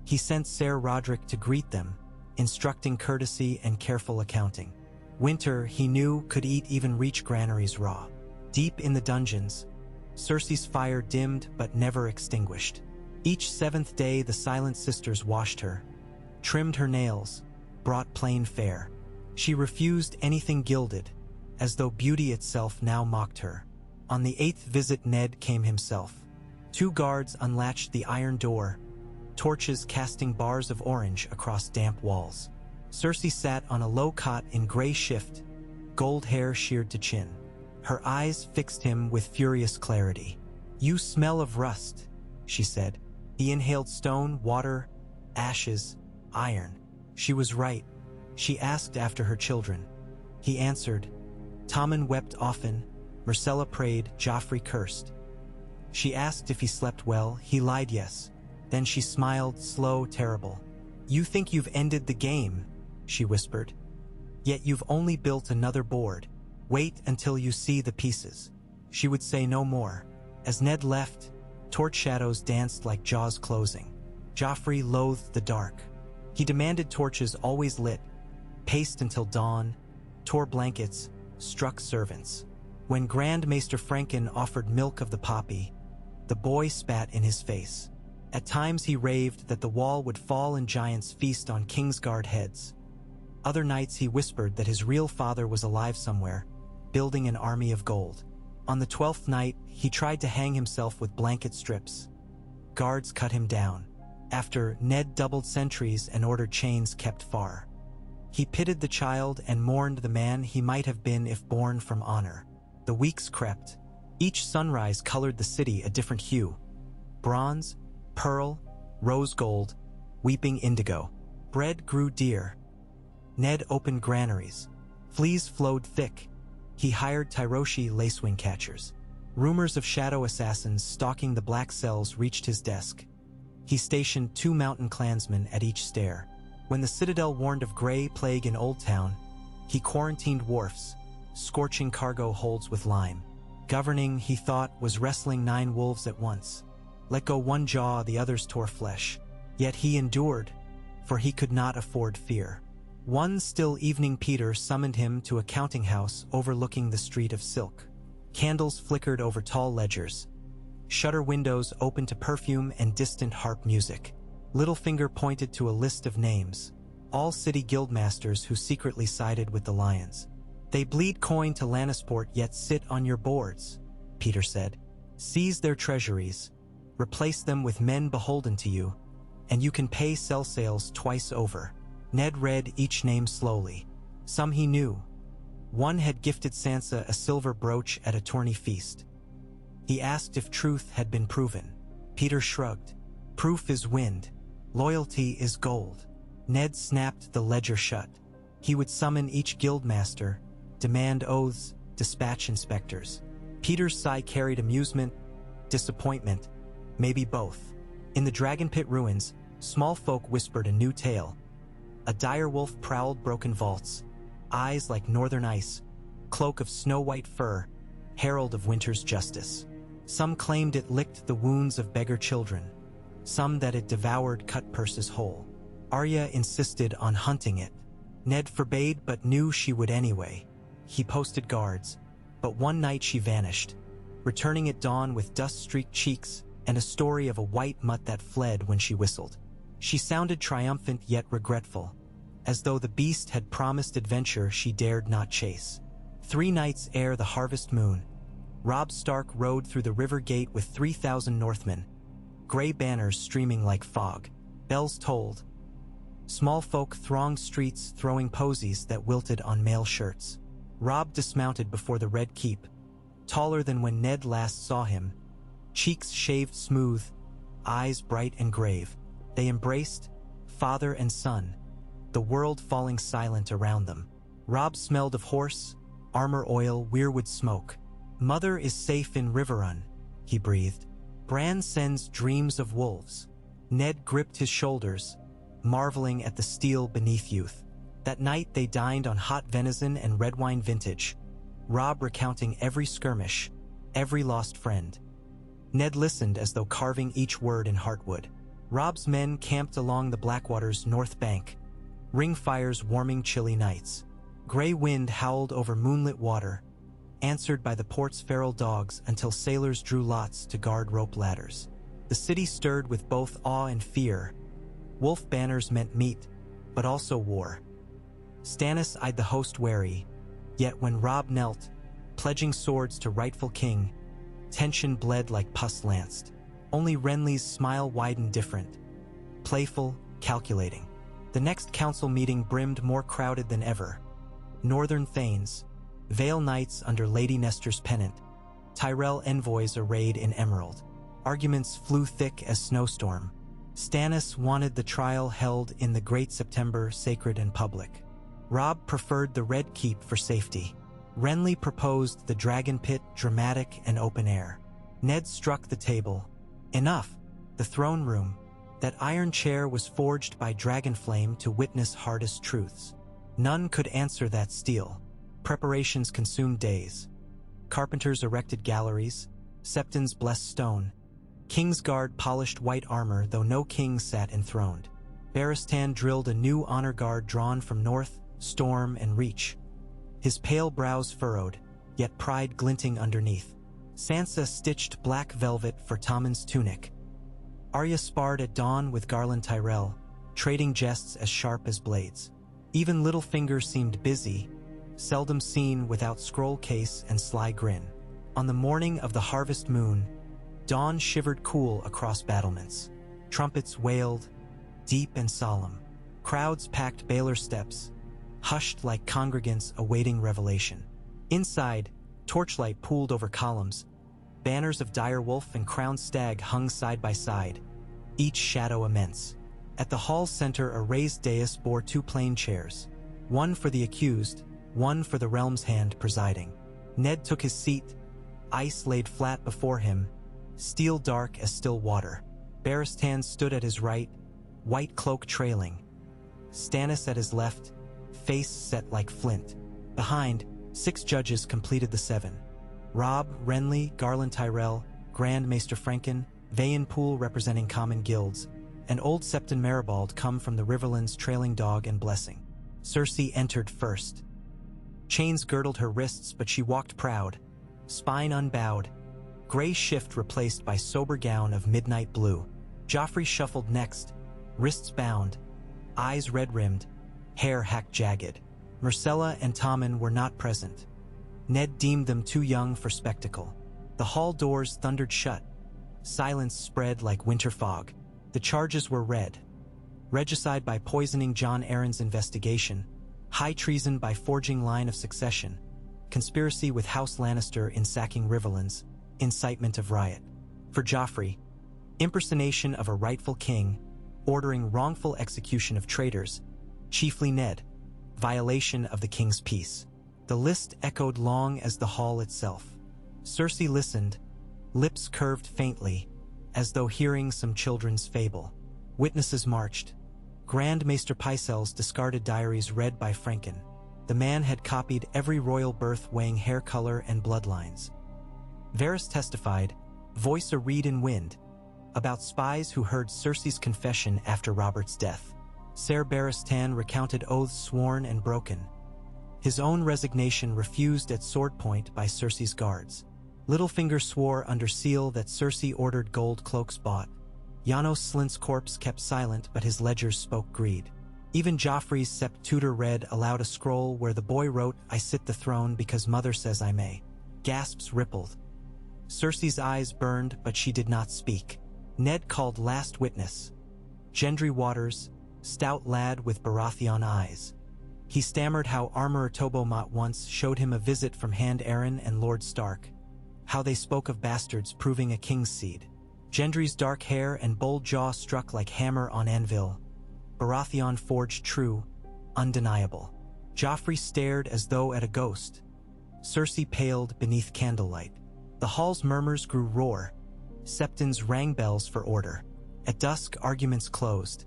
He sent Ser Roderick to greet them, instructing courtesy and careful accounting. Winter, he knew, could eat even Reach granaries raw. Deep in the dungeons, Cersei's fire dimmed but never extinguished. Each 7th day the Silent Sisters washed her, trimmed her nails, brought plain fare. She refused anything gilded, as though beauty itself now mocked her. On the 8th visit Ned came himself. 2 guards unlatched the iron door, torches casting bars of orange across damp walls. Cersei sat on a low cot in gray shift, gold hair sheared to chin. Her eyes fixed him with furious clarity. "You smell of rust," she said. He inhaled stone, water, ashes, iron. She was right. She asked after her children. He answered. Tommen wept often. Myrcella prayed. Joffrey cursed. She asked if he slept well. He lied yes. Then she smiled, slow, terrible. "You think you've ended the game," she whispered. "Yet you've only built another board. Wait until you see the pieces." She would say no more. As Ned left, torch shadows danced like jaws closing. Joffrey loathed the dark. He demanded torches always lit, paced until dawn, tore blankets, struck servants. When Grand Maester Franken offered milk of the poppy, the boy spat in his face. At times he raved that the wall would fall and giants feast on Kingsguard heads. Other nights he whispered that his real father was alive somewhere, building an army of gold. On the 12th night, he tried to hang himself with blanket strips. Guards cut him down. After, Ned doubled sentries and ordered chains kept far. He pitied the child and mourned the man he might have been if born from honor. The weeks crept. Each sunrise colored the city a different hue. Bronze, pearl, rose gold, weeping indigo. Bread grew dear. Ned opened granaries. Fleas flowed thick. He hired Tyroshi lacewing catchers. Rumors of shadow assassins stalking the black cells reached his desk. He stationed 2 mountain clansmen at each stair. When the Citadel warned of gray plague in Old Town, he quarantined wharfs, scorching cargo holds with lime. Governing, he thought, was wrestling 9 wolves at once. Let go one jaw, the others tore flesh. Yet he endured, for he could not afford fear. One still evening Peter summoned him to a counting house overlooking the street of silk. Candles flickered over tall ledgers. Shutter windows opened to perfume and distant harp music. Littlefinger pointed to a list of names, all city guildmasters who secretly sided with the Lions. "They bleed coin to Lannisport yet sit on your boards," Peter said. "Seize their treasuries, replace them with men beholden to you, and you can pay sell sales twice over." Ned read each name slowly. Some he knew. One had gifted Sansa a silver brooch at a tourney feast. He asked if truth had been proven. Peter shrugged. "Proof is wind. Loyalty is gold." Ned snapped the ledger shut. He would summon each guildmaster, demand oaths, dispatch inspectors. Peter's sigh carried amusement, disappointment, maybe both. In the Dragon Pit ruins, small folk whispered a new tale. A direwolf prowled broken vaults, eyes like northern ice, cloak of snow-white fur, herald of winter's justice. Some claimed it licked the wounds of beggar children, some that it devoured cut purses whole. Arya insisted on hunting it. Ned forbade but knew she would anyway. He posted guards, but one night she vanished, returning at dawn with dust-streaked cheeks and a story of a white mutt that fled when she whistled. She sounded triumphant yet regretful, as though the beast had promised adventure she dared not chase. 3 nights ere the harvest moon, Robb Stark rode through the river gate with 3,000 Northmen, gray banners streaming like fog. Bells tolled. Small folk thronged streets throwing posies that wilted on male shirts. Robb dismounted before the Red Keep, taller than when Ned last saw him, cheeks shaved smooth, eyes bright and grave. They embraced, father and son, the world falling silent around them. Robb smelled of horse, armor oil, weirwood smoke. "Mother is safe in Riverrun," he breathed. "Bran sends dreams of wolves." Ned gripped his shoulders, marveling at the steel beneath youth. That night they dined on hot venison and red wine vintage, Robb recounting every skirmish, every lost friend. Ned listened as though carving each word in heartwood. Robb's men camped along the Blackwater's north bank, ring fires warming chilly nights. Gray wind howled over moonlit water, answered by the port's feral dogs until sailors drew lots to guard rope ladders. The city stirred with both awe and fear. Wolf banners meant meat, but also war. Stannis eyed the host wary, yet when Robb knelt, pledging swords to rightful king, tension bled like pus lanced. Only Renly's smile widened different, playful, calculating. The next council meeting brimmed more crowded than ever. Northern thanes, Vale knights under Lady Nestor's pennant, Tyrell envoys arrayed in emerald. Arguments flew thick as snowstorm. Stannis wanted the trial held in the Great September, sacred and public. Robb preferred the Red Keep for safety. Renly proposed the Dragon Pit, dramatic and open air. Ned struck the table. Enough. The throne room. That iron chair was forged by Dragonflame to witness hardest truths. None could answer that steel. Preparations consumed days. Carpenters erected galleries. Septons blessed stone. Kingsguard polished white armor, though no king sat enthroned. Barristan drilled a new honor guard drawn from north, storm, and reach. His pale brows furrowed, yet pride glinting underneath. Sansa stitched black velvet for Tommen's tunic. Arya sparred at dawn with Garland Tyrell, trading jests as sharp as blades. Even Littlefinger seemed busy, seldom seen without scroll case and sly grin. On the morning of the harvest moon, dawn shivered cool across battlements. Trumpets wailed, deep and solemn. Crowds packed Baelor steps, hushed like congregants awaiting revelation. Inside, torchlight pooled over columns. Banners of direwolf and crowned stag hung side by side, each shadow immense. At the hall's center, a raised dais bore two plain chairs, one for the accused, one for the realm's hand presiding. Ned took his seat, ice laid flat before him, steel dark as still water. Barristan stood at his right, white cloak trailing. Stannis at his left, face set like flint. Behind, 6 judges completed the 7. Robb, Renly, Garland Tyrell, Grand Maester Franken, Vayenpool representing common guilds, and Old Septon Maribald come from the Riverlands trailing dog and blessing. Cersei entered first. Chains girdled her wrists, but she walked proud, spine unbowed, gray shift replaced by sober gown of midnight blue. Joffrey shuffled next, wrists bound, eyes red-rimmed, hair hacked jagged. Myrcella and Tommen were not present. Ned deemed them too young for spectacle. The hall doors thundered shut. Silence spread like winter fog. The charges were read. Regicide by poisoning Jon Arryn's investigation. High treason by forging line of succession. Conspiracy with House Lannister in sacking Riverlands. Incitement of riot. For Joffrey, impersonation of a rightful king, ordering wrongful execution of traitors, chiefly Ned, violation of the king's peace. The list echoed long as the hall itself. Cersei listened, lips curved faintly, as though hearing some children's fable. Witnesses marched. Grand Maester Pycelle's discarded diaries read by Franken. The man had copied every royal birth, weighing hair color and bloodlines. Varys testified, voice a reed in wind, about spies who heard Cersei's confession after Robert's death. Ser Barristan recounted oaths sworn and broken. His own resignation refused at sword point by Cersei's guards. Littlefinger swore under seal that Cersei ordered gold cloaks bought. Janos Slynt's corpse kept silent, but his ledgers spoke greed. Even Joffrey's Sept Tutor read aloud a scroll where the boy wrote, "I sit the throne because mother says I may." Gasps rippled. Cersei's eyes burned, but she did not speak. Ned called last witness. Gendry Waters, stout lad with Baratheon eyes. He stammered how Armorer Tobomot once showed him a visit from Hand Arryn and Lord Stark, how they spoke of bastards proving a king's seed. Gendry's dark hair and bold jaw struck like hammer on anvil. Baratheon forged true, undeniable. Joffrey stared as though at a ghost. Cersei paled beneath candlelight. The hall's murmurs grew roar. Septons rang bells for order. At dusk, arguments closed.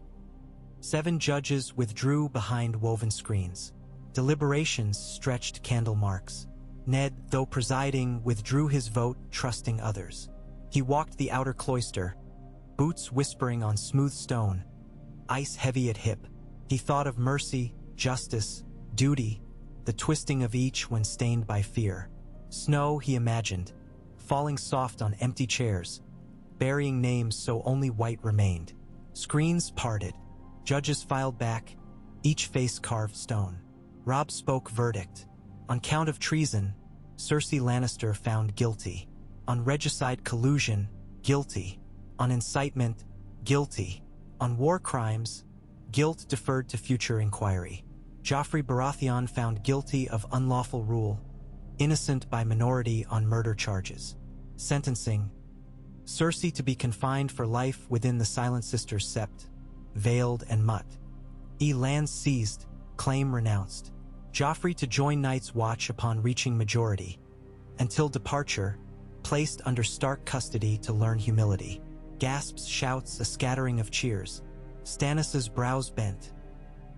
7 judges withdrew behind woven screens. Deliberations stretched candle marks. Ned, though presiding, withdrew his vote, trusting others. He walked the outer cloister, boots whispering on smooth stone, ice heavy at hip. He thought of mercy, justice, duty, the twisting of each when stained by fear. Snow, he imagined, falling soft on empty chairs, burying names so only white remained. Screens parted. Judges filed back, each face carved stone. Robb spoke verdict. On count of treason, Cersei Lannister found guilty. On regicide collusion, guilty. On incitement, guilty. On war crimes, guilt deferred to future inquiry. Joffrey Baratheon found guilty of unlawful rule, innocent by minority on murder charges. Sentencing. Cersei to be confined for life within the Silent Sisters' sept, veiled and Mutt. Lands seized, claim renounced. Joffrey to join Night's Watch upon reaching majority. Until departure, placed under Stark custody to learn humility. Gasps, shouts, a scattering of cheers. Stannis's brows bent.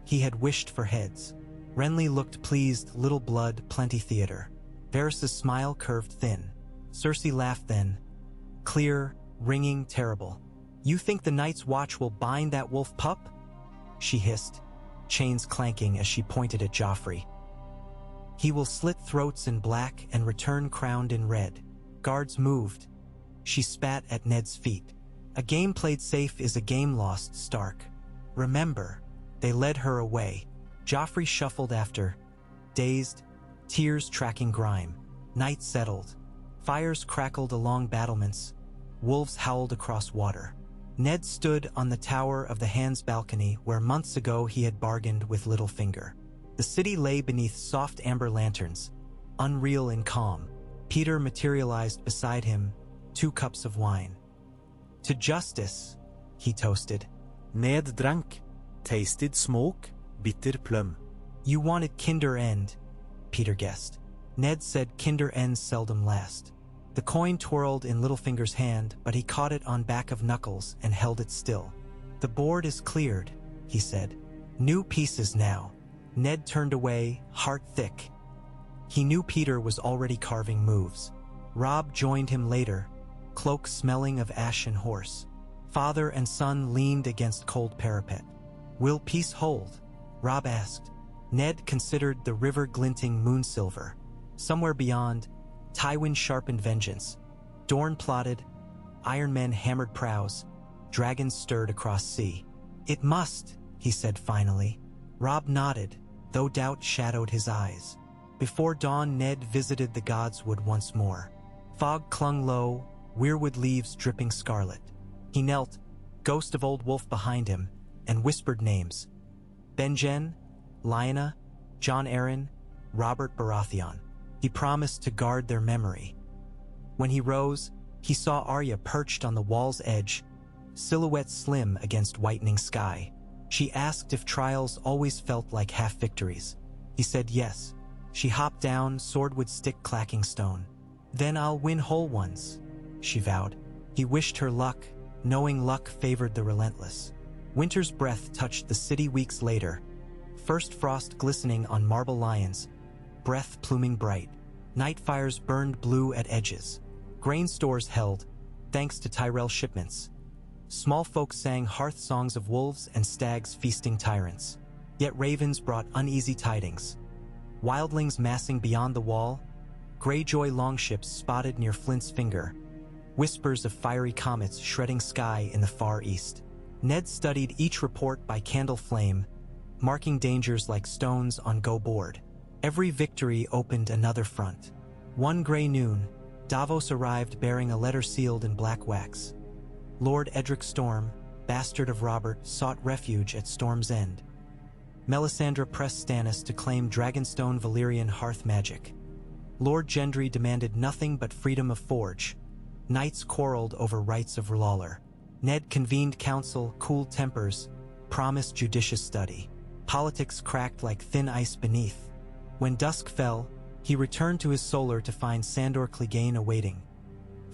He had wished for heads. Renly looked pleased, little blood, plenty theater. Varys' smile curved thin. Cersei laughed then. Clear, ringing, terrible. You think the Night's Watch will bind that wolf pup? She hissed, chains clanking as she pointed at Joffrey. He will slit throats in black and return crowned in red. Guards moved. She spat at Ned's feet. A game played safe is a game lost, Stark. Remember, they led her away. Joffrey shuffled after, dazed, tears tracking grime. Night settled. Fires crackled along battlements. Wolves howled across water. Ned stood on the tower of the Hand's balcony where months ago he had bargained with Littlefinger. The city lay beneath soft amber lanterns, unreal in calm. Peter materialized beside him, 2 cups of wine. To justice, he toasted. Ned drank, tasted smoke, bitter plum. You wanted Kinder End, Peter guessed. Ned said Kinder Ends seldom last. The coin twirled in Littlefinger's hand, but he caught it on back of knuckles and held it still. The board is cleared, he said. New pieces now. Ned turned away, heart thick. He knew Peter was already carving moves. Robb joined him later, cloak smelling of ash and horse. Father and son leaned against cold parapet. Will peace hold? Robb asked. Ned considered the river glinting moonsilver. Somewhere beyond, Tywin sharpened vengeance. Dorne plotted, Iron Men hammered prows, dragons stirred across sea. It must, he said finally. Robb nodded, though doubt shadowed his eyes. Before dawn, Ned visited the godswood once more. Fog clung low, weirwood leaves dripping scarlet. He knelt, ghost of old wolf behind him, and whispered names. Benjen, Lyanna, Jon Arryn, Robert Baratheon. He promised to guard their memory. When he rose, he saw Arya perched on the wall's edge, silhouette slim against whitening sky. She asked if trials always felt like half-victories. He said yes. She hopped down, sword would stick clacking stone. Then I'll win whole ones, she vowed. He wished her luck, knowing luck favored the relentless. Winter's breath touched the city weeks later. First frost glistening on marble lions, breath pluming bright. Night fires burned blue at edges. Grain stores held, thanks to Tyrell shipments. Small folk sang hearth songs of wolves and stags feasting tyrants. Yet ravens brought uneasy tidings. Wildlings massing beyond the wall, Greyjoy longships spotted near Flint's Finger, whispers of fiery comets shredding sky in the far east. Ned studied each report by candle flame, marking dangers like stones on go board. Every victory opened another front. One gray noon, Davos arrived bearing a letter sealed in black wax. Lord Edric Storm, bastard of Robert, sought refuge at Storm's End. Melisandre pressed Stannis to claim Dragonstone Valyrian hearth magic. Lord Gendry demanded nothing but freedom of forge. Knights quarreled over rights of R'hllor. Ned convened council, cooled tempers, promised judicious study. Politics cracked like thin ice beneath. When dusk fell, he returned to his solar to find Sandor Clegane awaiting.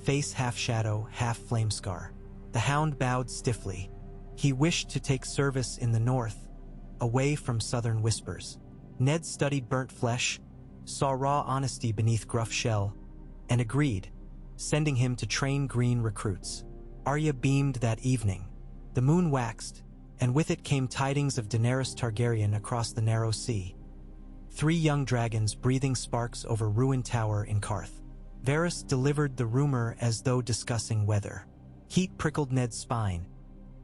Face half shadow, half flame scar. The hound bowed stiffly. He wished to take service in the north, away from southern whispers. Ned studied burnt flesh, saw raw honesty beneath gruff shell, and agreed, sending him to train green recruits. Arya beamed that evening. The moon waxed, and with it came tidings of Daenerys Targaryen across the narrow sea. 3 young dragons breathing sparks over ruined tower in Karth. Varys delivered the rumor as though discussing weather. Heat prickled Ned's spine,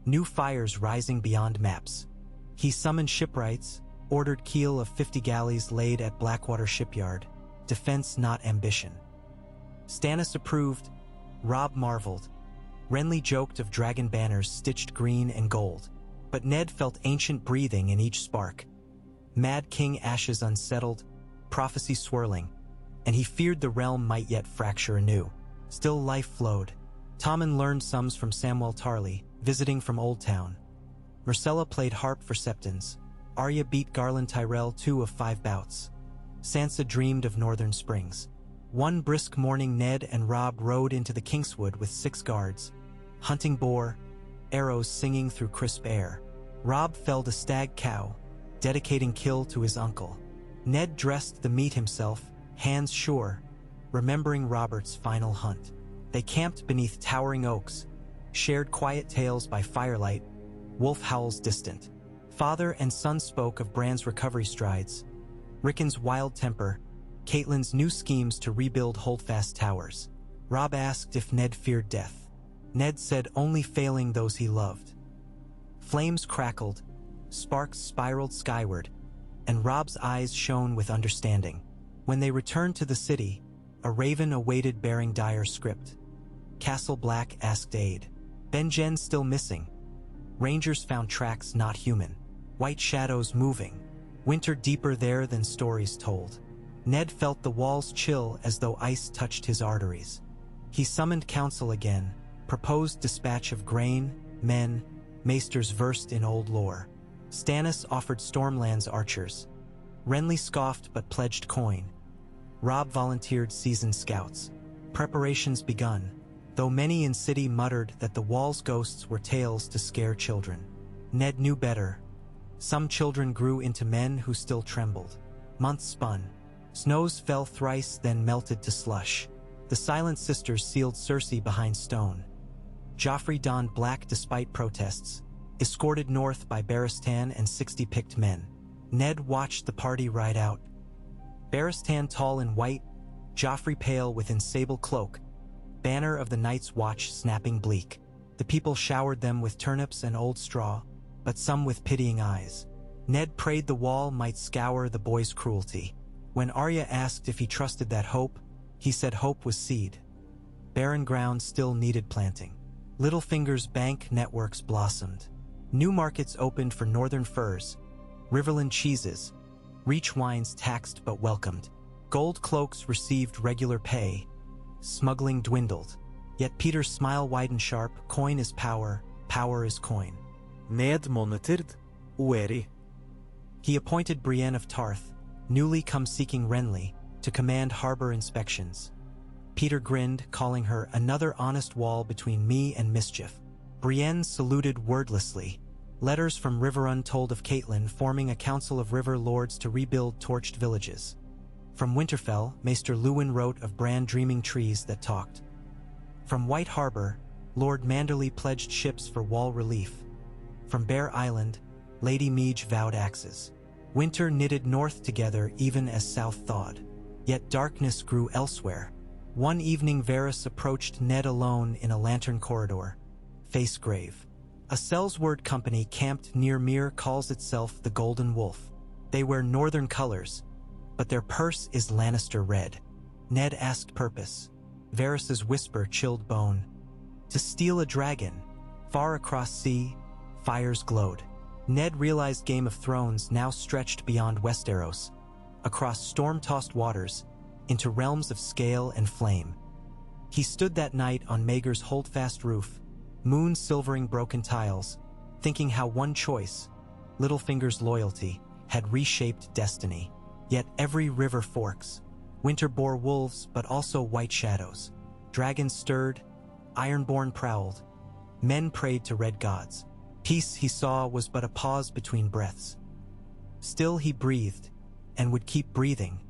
new fires rising beyond maps. He summoned shipwrights, ordered keel of 50 galleys laid at Blackwater shipyard, defense not ambition. Stannis approved, Robb marveled. Renly joked of dragon banners stitched green and gold, but Ned felt ancient breathing in each spark. Mad King ashes unsettled, prophecy swirling, and he feared the realm might yet fracture anew. Still life flowed. Tommen learned sums from Samwell Tarly, visiting from Old Town. Myrcella played harp for septons. Arya beat Garland Tyrell 2 of 5 bouts. Sansa dreamed of Northern Springs. One brisk morning Ned and Robb rode into the Kingswood with 6 guards, hunting boar, arrows singing through crisp air. Robb felled a stag cow, dedicating kill to his uncle. Ned dressed the meat himself, hands sure, remembering Robert's final hunt. They camped beneath towering oaks, shared quiet tales by firelight, wolf howls distant. Father and son spoke of Bran's recovery strides, Rickon's wild temper, Catelyn's new schemes to rebuild Holdfast towers. Robb asked if Ned feared death. Ned said only failing those he loved. Flames crackled, sparks spiraled skyward, and Robb's eyes shone with understanding. When they returned to the city, a raven awaited bearing dire script. Castle Black asked aid. Benjen still missing. Rangers found tracks not human. White shadows moving. Winter deeper there than stories told. Ned felt the walls chill as though ice touched his arteries. He summoned council again, proposed dispatch of grain, men, maesters versed in old lore. Stannis offered Stormland's archers. Renly scoffed but pledged coin. Robb volunteered seasoned scouts. Preparations begun, though many in city muttered that the wall's ghosts were tales to scare children. Ned knew better. Some children grew into men who still trembled. Months spun. Snows fell thrice, then melted to slush. The Silent Sisters sealed Cersei behind stone. Joffrey donned black despite protests, escorted north by Barristan and 60 picked men. Ned watched the party ride out. Barristan tall in white, Joffrey pale within sable cloak, banner of the Night's Watch snapping bleak. The people showered them with turnips and old straw, but some with pitying eyes. Ned prayed the wall might scour the boy's cruelty. When Arya asked if he trusted that hope, he said hope was seed. Barren ground still needed planting. Littlefinger's bank networks blossomed. New markets opened for northern furs, Riverland cheeses, Reach wines taxed but welcomed. Gold cloaks received regular pay. Smuggling dwindled. Yet Peter's smile widened sharp. Coin is power, power is coin. Ned monitored, wary. He appointed Brienne of Tarth, newly come seeking Renly, to command harbor inspections. Peter grinned, calling her another honest wall between me and mischief. Brienne saluted wordlessly. Letters from Riverrun told of Catelyn forming a council of river lords to rebuild torched villages. From Winterfell, Maester Luwin wrote of Bran dreaming trees that talked. From White Harbor, Lord Manderly pledged ships for wall relief. From Bear Island, Lady Meege vowed axes. Winter knitted north together even as south thawed. Yet darkness grew elsewhere. One evening Varys approached Ned alone in a lantern corridor, face grave. A Sellsword company camped near Mere calls itself the Golden Wolf. They wear northern colors, but their purse is Lannister red. Ned asked purpose. Varys's whisper chilled bone. To steal a dragon. Far across sea, fires glowed. Ned realized Game of Thrones now stretched beyond Westeros, across storm-tossed waters, into realms of scale and flame. He stood that night on Maegor's holdfast roof, moon silvering broken tiles, thinking how one choice, Littlefinger's loyalty, had reshaped destiny. Yet every river forks. Winter bore wolves, but also white shadows. Dragons stirred, Ironborn prowled. Men prayed to red gods. Peace, he saw, was but a pause between breaths. Still he breathed, and would keep breathing,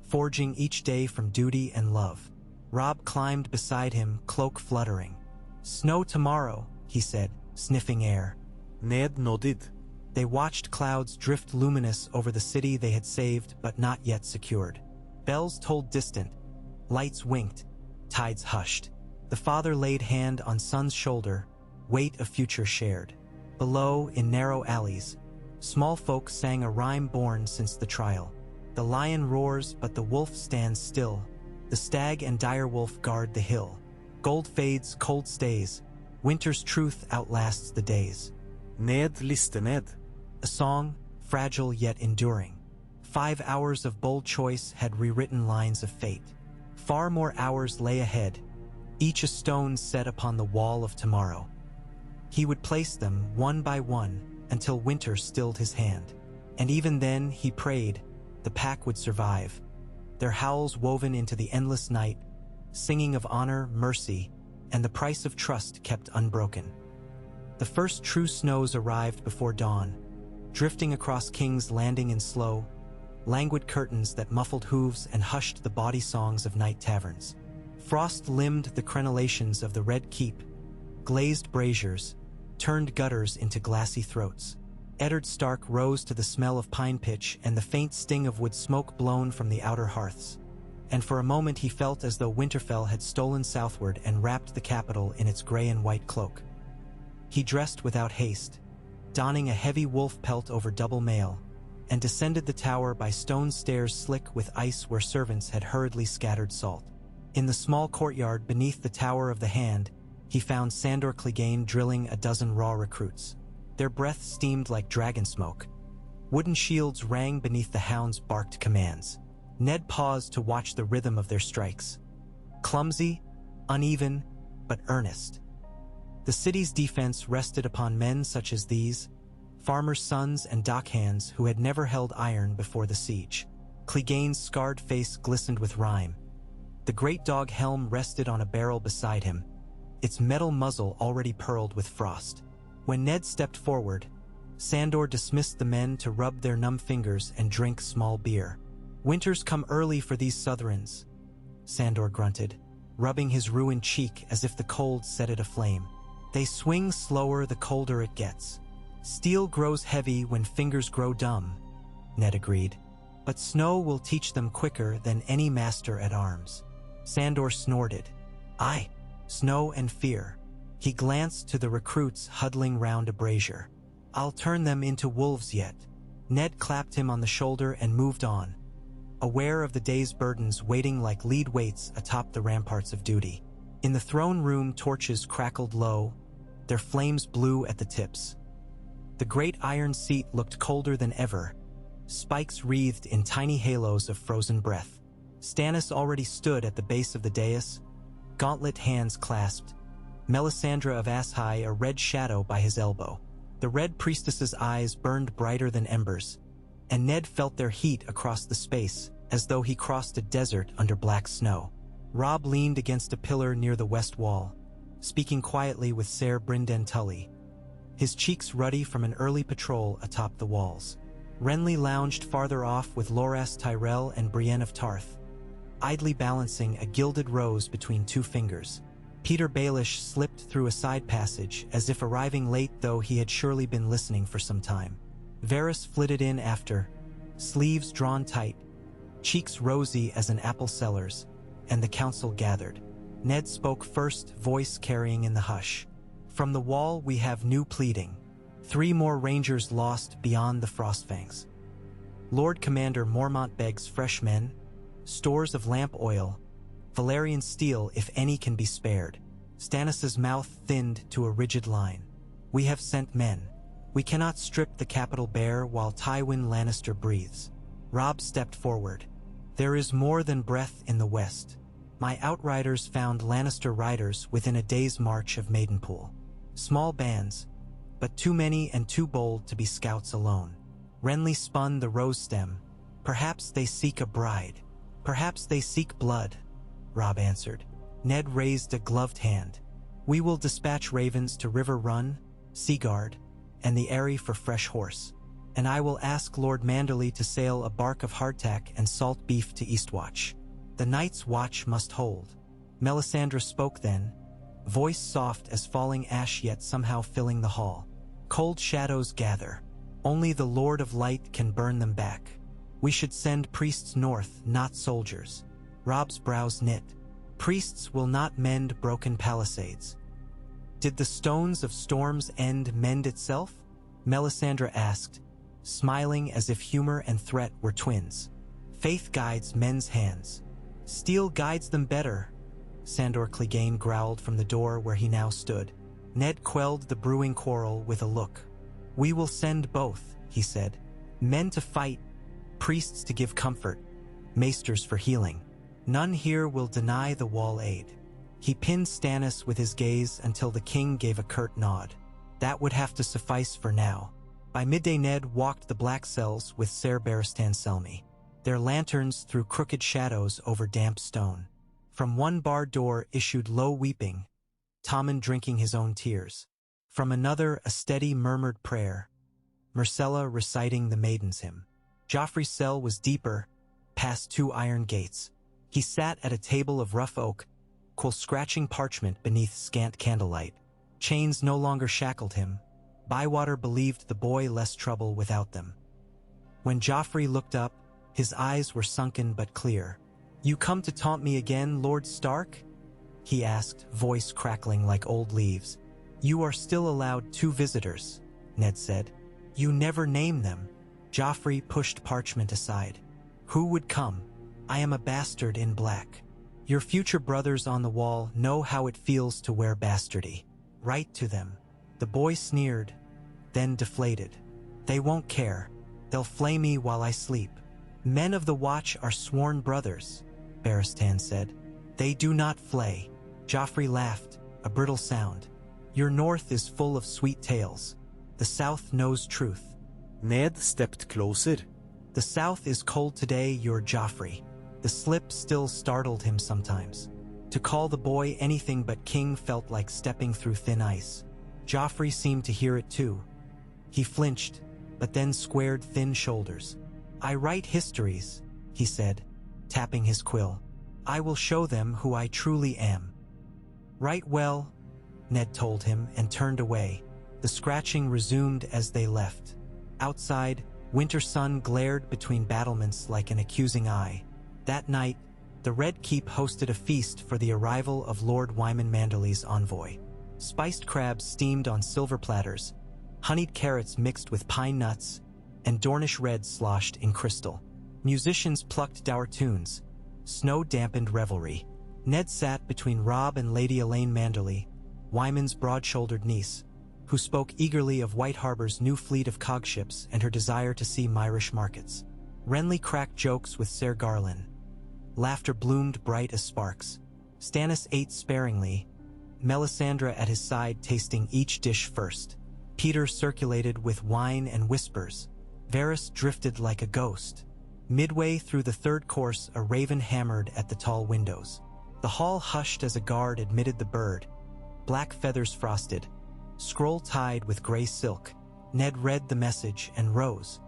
forging each day from duty and love. Robb climbed beside him, cloak fluttering. Snow tomorrow, he said, sniffing air. Ned nodded. They watched clouds drift luminous over the city they had saved but not yet secured. Bells tolled distant, lights winked, tides hushed. The father laid hand on son's shoulder, weight of future shared. Below, in narrow alleys, small folk sang a rhyme born since the trial. The lion roars, but the wolf stands still. The stag and direwolf guard the hill. Gold fades, cold stays. Winter's truth outlasts the days. Ned listened. A song, fragile yet enduring. 5 hours of bold choice had rewritten lines of fate. Far more hours lay ahead. each a stone set upon the wall of tomorrow. He would place them one by one until winter stilled his hand. And even then, he prayed, the pack would survive, their howls woven into the endless night, singing of honor, mercy, and the price of trust kept unbroken. The first true snows arrived before dawn, drifting across King's Landing in slow, languid curtains that muffled hooves and hushed the bawdy songs of night taverns. Frost limned the crenellations of the Red Keep, glazed braziers, turned gutters into glassy throats. Eddard Stark rose to the smell of pine pitch and the faint sting of wood smoke blown from the outer hearths. And for a moment he felt as though Winterfell had stolen southward and wrapped the capital in its gray and white cloak. He dressed without haste, donning a heavy wolf pelt over double mail, and descended the tower by stone stairs slick with ice where servants had hurriedly scattered salt. In the small courtyard beneath the Tower of the Hand, he found Sandor Clegane drilling a dozen raw recruits. Their breath steamed like dragon smoke. Wooden shields rang beneath the hounds' barked commands. Ned paused to watch the rhythm of their strikes. Clumsy, uneven, but earnest. The city's defense rested upon men such as these, farmers' sons and dockhands who had never held iron before the siege. Clegane's scarred face glistened with rime. The great dog helm rested on a barrel beside him, its metal muzzle already pearled with frost. When Ned stepped forward, Sandor dismissed the men to rub their numb fingers and drink small beer. "Winters come early for these Southrons," Sandor grunted, rubbing his ruined cheek as if the cold set it aflame. "They swing slower the colder it gets. Steel grows heavy when fingers grow dumb," Ned agreed. "But snow will teach them quicker than any master at arms." Sandor snorted. "Aye, snow and fear." He glanced to the recruits huddling round a brazier. "I'll turn them into wolves yet." Ned clapped him on the shoulder and moved on, aware of the day's burdens waiting like lead weights atop the ramparts of duty. In the throne room, torches crackled low, their flames blew at the tips. The great iron seat looked colder than ever, spikes wreathed in tiny halos of frozen breath. Stannis already stood at the base of the dais, gauntlet hands clasped, Melisandre of Ashai a red shadow by his elbow. The Red Priestess's eyes burned brighter than embers, and Ned felt their heat across the space as though he crossed a desert under black snow. Robb leaned against a pillar near the west wall, speaking quietly with Ser Brynden Tully, his cheeks ruddy from an early patrol atop the walls. Renly lounged farther off with Loras Tyrell and Brienne of Tarth, idly balancing a gilded rose between two fingers. Peter Baelish slipped through a side passage as if arriving late, though he had surely been listening for some time. Varys flitted in after, sleeves drawn tight, cheeks rosy as an apple seller's, and the council gathered. Ned spoke first, voice carrying in the hush. "From the wall we have new pleading. 3 more rangers lost beyond the Frostfangs. Lord Commander Mormont begs fresh men, stores of lamp oil, Valyrian steel if any can be spared." Stannis's mouth thinned to a rigid line. "We have sent men. We cannot strip the capital bare while Tywin Lannister breathes." Robb stepped forward. "There is more than breath in the west. My outriders found Lannister riders within a day's march of Maidenpool. Small bands, but too many and too bold to be scouts alone." Renly spun the rose stem. "Perhaps they seek a bride. Perhaps they seek blood," Robb answered. Ned raised a gloved hand. "We will dispatch ravens to River Run, Seaguard, and the Eyrie for fresh horse. And I will ask Lord Manderley to sail a bark of hardtack and salt beef to Eastwatch. The night's watch must hold." Melisandre spoke then, voice soft as falling ash yet somehow filling the hall. "Cold shadows gather. Only the Lord of Light can burn them back. We should send priests north, not soldiers." Robb's brows knit. "Priests will not mend broken palisades." "Did the stones of Storm's End mend itself?" Melisandre asked, smiling as if humor and threat were twins. "Faith guides men's hands. Steel guides them better," Sandor Clegane growled from the door where he now stood. Ned quelled the brewing quarrel with a look. "We will send both," he said. "Men to fight, priests to give comfort, maesters for healing. None here will deny the wall aid." He pinned Stannis with his gaze until the king gave a curt nod. That would have to suffice for now. By midday Ned walked the black cells with Ser Barristan Selmy. Their lanterns threw crooked shadows over damp stone. From one barred door issued low weeping, Tommen drinking his own tears. From another a steady murmured prayer, Myrcella reciting the Maiden's Hymn. Joffrey's cell was deeper, past 2 iron gates. He sat at a table of rough oak, scratching parchment beneath scant candlelight. Chains no longer shackled him. Bywater believed the boy less trouble without them. When Joffrey looked up, his eyes were sunken but clear. "You come to taunt me again, Lord Stark?" he asked, voice crackling like old leaves. "You are still allowed 2 visitors," Ned said. "You never name them." Joffrey pushed parchment aside. "Who would come? I am a bastard in black. Your future brothers on the wall know how it feels to wear bastardy. Write to them." The boy sneered, then deflated. "They won't care. They'll flay me while I sleep." "Men of the Watch are sworn brothers," Barristan said. "They do not flay." Joffrey laughed, a brittle sound. "Your north is full of sweet tales. The south knows truth." Ned stepped closer. "The south is cold today, your Joffrey." The slip still startled him sometimes. To call the boy anything but king felt like stepping through thin ice. Joffrey seemed to hear it too. He flinched, but then squared thin shoulders. "I write histories," he said, tapping his quill. "I will show them who I truly am." "Write well," Ned told him and turned away. The scratching resumed as they left. Outside, winter sun glared between battlements like an accusing eye. That night, the Red Keep hosted a feast for the arrival of Lord Wyman Manderly's envoy. Spiced crabs steamed on silver platters, honeyed carrots mixed with pine nuts, and Dornish red sloshed in crystal. Musicians plucked dour tunes, snow-dampened revelry. Ned sat between Robb and Lady Elaine Manderly, Wyman's broad-shouldered niece, who spoke eagerly of White Harbor's new fleet of cogships and her desire to see Myrish markets. Renly cracked jokes with Ser Garland. Laughter bloomed bright as sparks. Stannis ate sparingly, Melisandre at his side tasting each dish first. Peter circulated with wine and whispers. Varys drifted like a ghost. Midway through the 3rd course, a raven hammered at the tall windows. The hall hushed as a guard admitted the bird. Black feathers frosted, scroll tied with gray silk. Ned read the message and rose.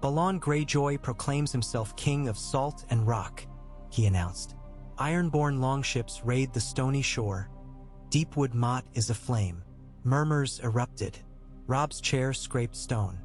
"Balon Greyjoy proclaims himself king of salt and rock," he announced. "Ironborn longships raid the stony shore. Deepwood Motte is aflame." Murmurs erupted. Robb's chair scraped stone.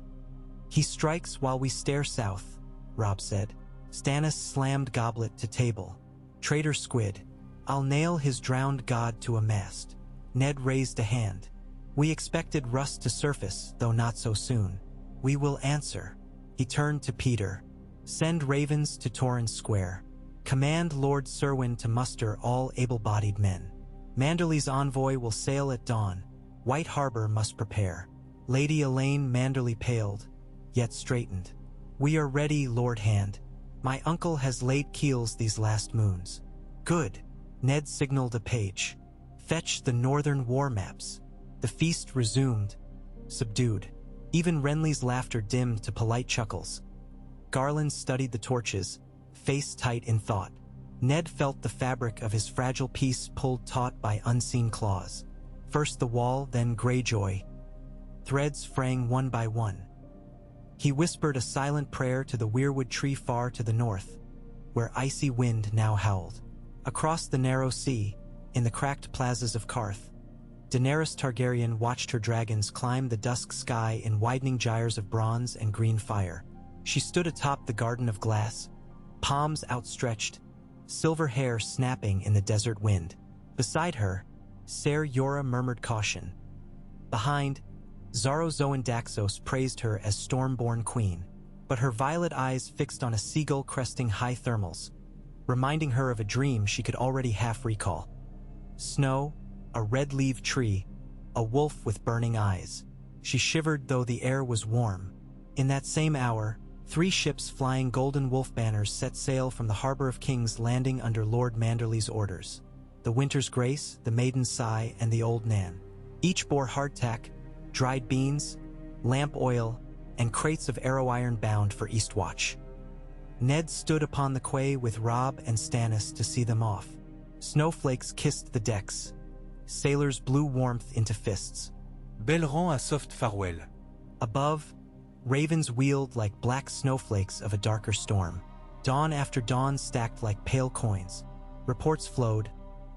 "He strikes while we stare south," Robb said. Stannis slammed goblet to table. "Traitor squid, I'll nail his drowned god to a mast." Ned raised a hand. "We expected rust to surface, though not so soon. We will answer." He turned to Peter. "Send ravens to Torrens Square. Command Lord Serwyn to muster all able-bodied men. Manderly's envoy will sail at dawn. White Harbor must prepare." Lady Elaine Manderly paled, yet straightened. "We are ready, Lord Hand. My uncle has laid keels these last moons." "Good." Ned signaled a page. "Fetch the northern war maps." The feast resumed, subdued. Even Renly's laughter dimmed to polite chuckles. Garland studied the torches, face tight in thought. Ned felt the fabric of his fragile peace pulled taut by unseen claws. First the wall, then Greyjoy. Threads fraying one by one. He whispered a silent prayer to the weirwood tree far to the north, where icy wind now howled. Across the narrow sea, in the cracked plazas of Karth, Daenerys Targaryen watched her dragons climb the dusk sky in widening gyres of bronze and green fire. She stood atop the garden of glass, palms outstretched, silver hair snapping in the desert wind. Beside her, Ser Jorah murmured caution. Behind, Xaro Zoan Daxos praised her as storm-born queen, but her violet eyes fixed on a seagull cresting high thermals, reminding her of a dream she could already half recall. Snow, a red-leaved tree, a wolf with burning eyes. She shivered though the air was warm. In that same hour, 3 ships flying golden wolf banners set sail from the Harbor of Kings, landing under Lord Manderly's orders. the Winter's Grace, the Maiden's Sigh, and the Old Nan. Each bore hardtack, dried beans, lamp oil, and crates of arrow iron bound for Eastwatch. Ned stood upon the quay with Rob and Stannis to see them off. Snowflakes kissed the decks. Sailors blew warmth into fists. Belle rend a soft farewell. Above, ravens wheeled like black snowflakes of a darker storm. Dawn after dawn stacked like pale coins. Reports flowed.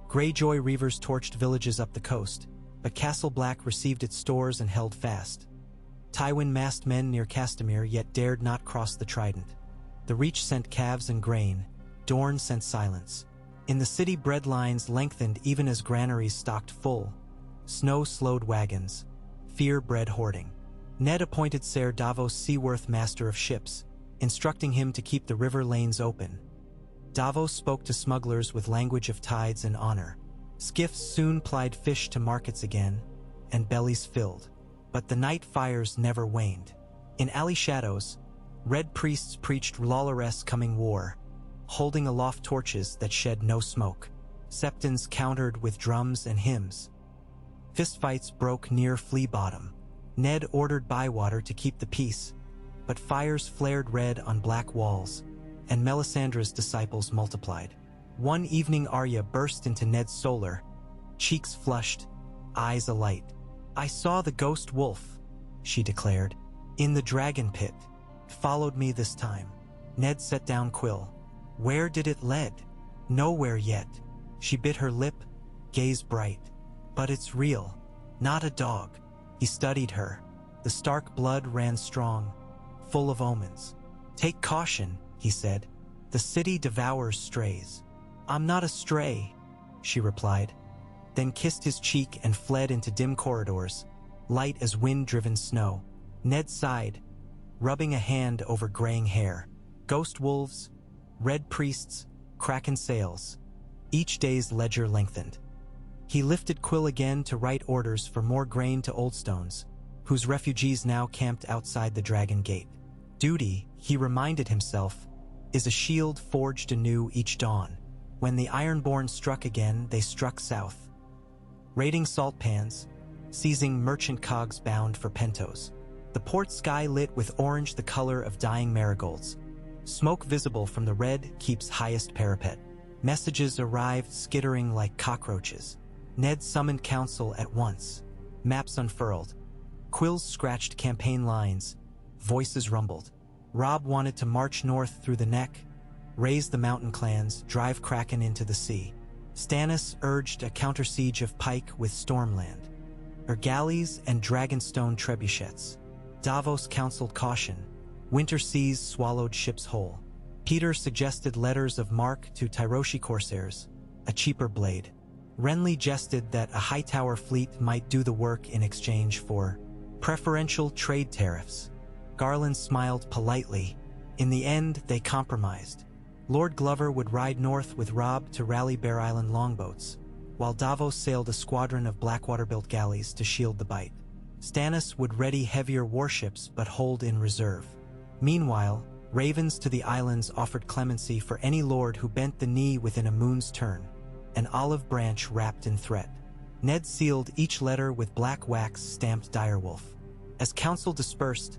Greyjoy reavers torched villages up the coast, but Castle Black received its stores and held fast. Tywin massed men near Castamere, yet dared not cross the Trident. The Reach sent calves and grain. Dorne sent silence. In the city, bread lines lengthened even as granaries stocked full. Snow slowed wagons. Fear bred hoarding. Ned appointed Ser Davos Seaworth master of ships, instructing him to keep the river lanes open. Davos spoke to smugglers with language of tides and honor. Skiffs soon plied fish to markets again, and bellies filled. But the night fires never waned. In alley shadows, red priests preached lawless coming war, holding aloft torches that shed no smoke. Septons countered with drums and hymns. Fistfights broke near Flea Bottom. Ned ordered Bywater to keep the peace, but fires flared red on black walls, and Melisandre's disciples multiplied. One evening Arya burst into Ned's solar, cheeks flushed, eyes alight. "I saw the ghost wolf," she declared, "in the dragon pit. It followed me this time." Ned set down quill. "Where did it lead?" "Nowhere yet." She bit her lip, gaze bright. "But it's real, not a dog." He studied her. The Stark blood ran strong, full of omens. "Take caution," he said. "The city devours strays." "I'm not a stray," she replied, then kissed his cheek and fled into dim corridors, light as wind-driven snow. Ned sighed, rubbing a hand over graying hair. Ghost wolves, red priests, kraken sails. Each day's ledger lengthened. He lifted quill again to write orders for more grain to Oldstones, whose refugees now camped outside the Dragon Gate. Duty, he reminded himself, is a shield forged anew each dawn. When the Ironborn struck again, they struck south, raiding salt pans, seizing merchant cogs bound for pentos. The port sky lit with orange, the color of dying marigolds. Smoke visible from the red keep's highest parapet. Messages arrived skittering like cockroaches. Ned summoned council at once. Maps unfurled. Quills scratched campaign lines. Voices rumbled. Robb wanted to march north through the Neck, raise the mountain clans, drive Kraken into the sea. Stannis urged a counter-siege of Pike with Stormland, or galleys and Dragonstone trebuchets. Davos counseled caution. Winter seas swallowed ships whole. Peter suggested letters of marque to Tyroshi corsairs, a cheaper blade. Renly jested that a Hightower fleet might do the work in exchange for preferential trade tariffs. Garland smiled politely. In the end, they compromised. Lord Glover would ride north with Robb to rally Bear Island longboats, while Davos sailed a squadron of Blackwater-built galleys to shield the Bight. Stannis would ready heavier warships but hold in reserve. Meanwhile, ravens to the islands offered clemency for any lord who bent the knee within a moon's turn, an olive branch wrapped in threat. Ned sealed each letter with black wax stamped direwolf. As council dispersed,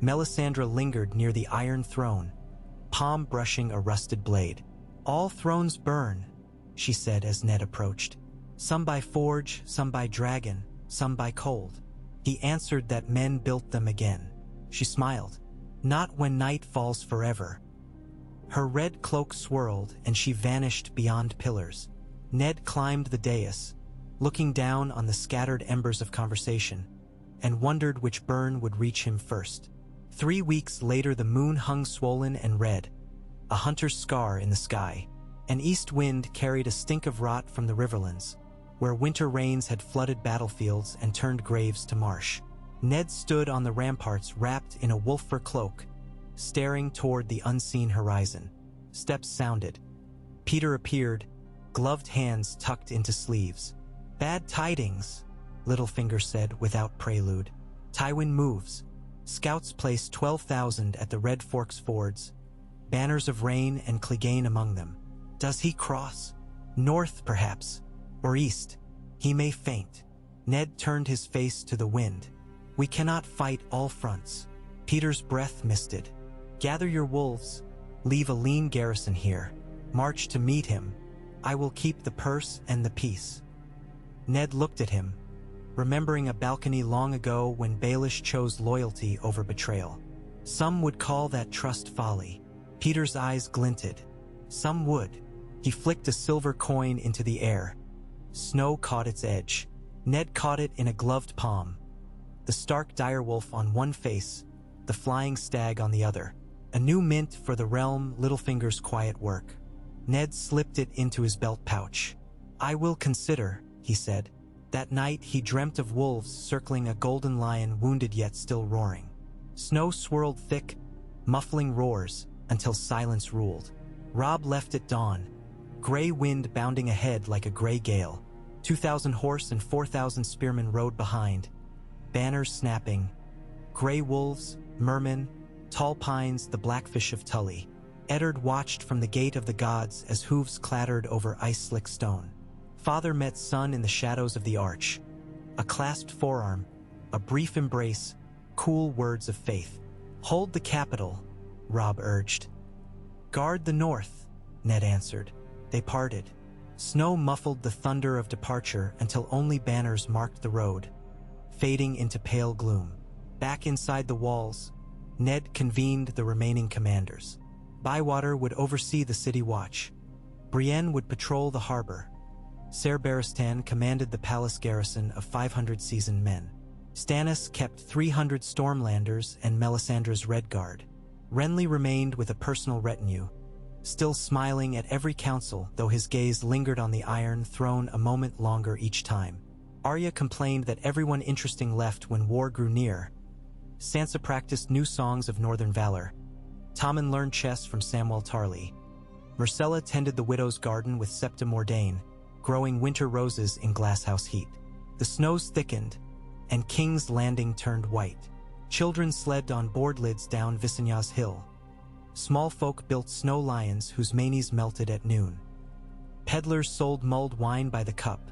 Melisandre lingered near the Iron Throne, palm brushing a rusted blade. "All thrones burn," she said as Ned approached. "Some by forge, some by dragon, some by cold." He answered that men built them again. She smiled. "Not when night falls forever." Her red cloak swirled and she vanished beyond pillars. Ned climbed the dais, looking down on the scattered embers of conversation, and wondered which burn would reach him first. 3 weeks later the moon hung swollen and red, a hunter's scar in the sky. An east wind carried a stink of rot from the riverlands, where winter rains had flooded battlefields and turned graves to marsh. Ned stood on the ramparts wrapped in a wolf fur cloak, staring toward the unseen horizon. Steps sounded. Peter appeared, gloved hands tucked into sleeves. "Bad tidings," Littlefinger said without prelude. "Tywin moves. Scouts place 12,000 at the Red Forks fords, banners of rain and Clegane among them. Does he cross? North, perhaps. or east. He may faint. Ned turned his face to the wind. We cannot fight all fronts. Peter's breath misted. Gather your wolves. Leave a lean garrison here. March to meet him. I will keep the purse and the peace. Ned looked at him, remembering a balcony long ago when Baelish chose loyalty over betrayal. Some would call that trust folly. Peter's eyes glinted. Some would. He flicked a silver coin into the air. Snow caught its edge. Ned caught it in a gloved palm. The stark direwolf on one face, the flying stag on the other. A new mint for the realm, Littlefinger's quiet work. Ned slipped it into his belt pouch. I will consider, he said. That night he dreamt of wolves circling a golden lion, wounded yet still roaring. Snow swirled thick, muffling roars, until silence ruled. Robb left at dawn, gray wind bounding ahead like a gray gale. 2,000 horse and 4,000 spearmen rode behind, banners snapping. Gray wolves, mermen, tall pines, the blackfish of Tully. Eddard watched from the gate of the gods as hooves clattered over ice-slick stone. Father met son in the shadows of the arch. A clasped forearm, a brief embrace, cool words of faith. Hold the capital, Robb urged. Guard the north, Ned answered. They parted. Snow muffled the thunder of departure until only banners marked the road, fading into pale gloom. Back inside the walls, Ned convened the remaining commanders. Bywater would oversee the city watch. Brienne would patrol the harbor. Ser Barristan commanded the palace garrison of 500 seasoned men. Stannis kept 300 Stormlanders and Melisandre's Red Guard. Renly remained with a personal retinue, still smiling at every council, though his gaze lingered on the Iron Throne a moment longer each time. Arya complained that everyone interesting left when war grew near. Sansa practiced new songs of northern valor. Tommen learned chess from Samwell Tarly. Myrcella tended the widow's garden with Septa Mordane, growing winter roses in glasshouse heat. The snows thickened, and King's Landing turned white. Children sledded on board lids down Visenya's hill. Small folk built snow lions whose manes melted at noon. Peddlers sold mulled wine by the cup.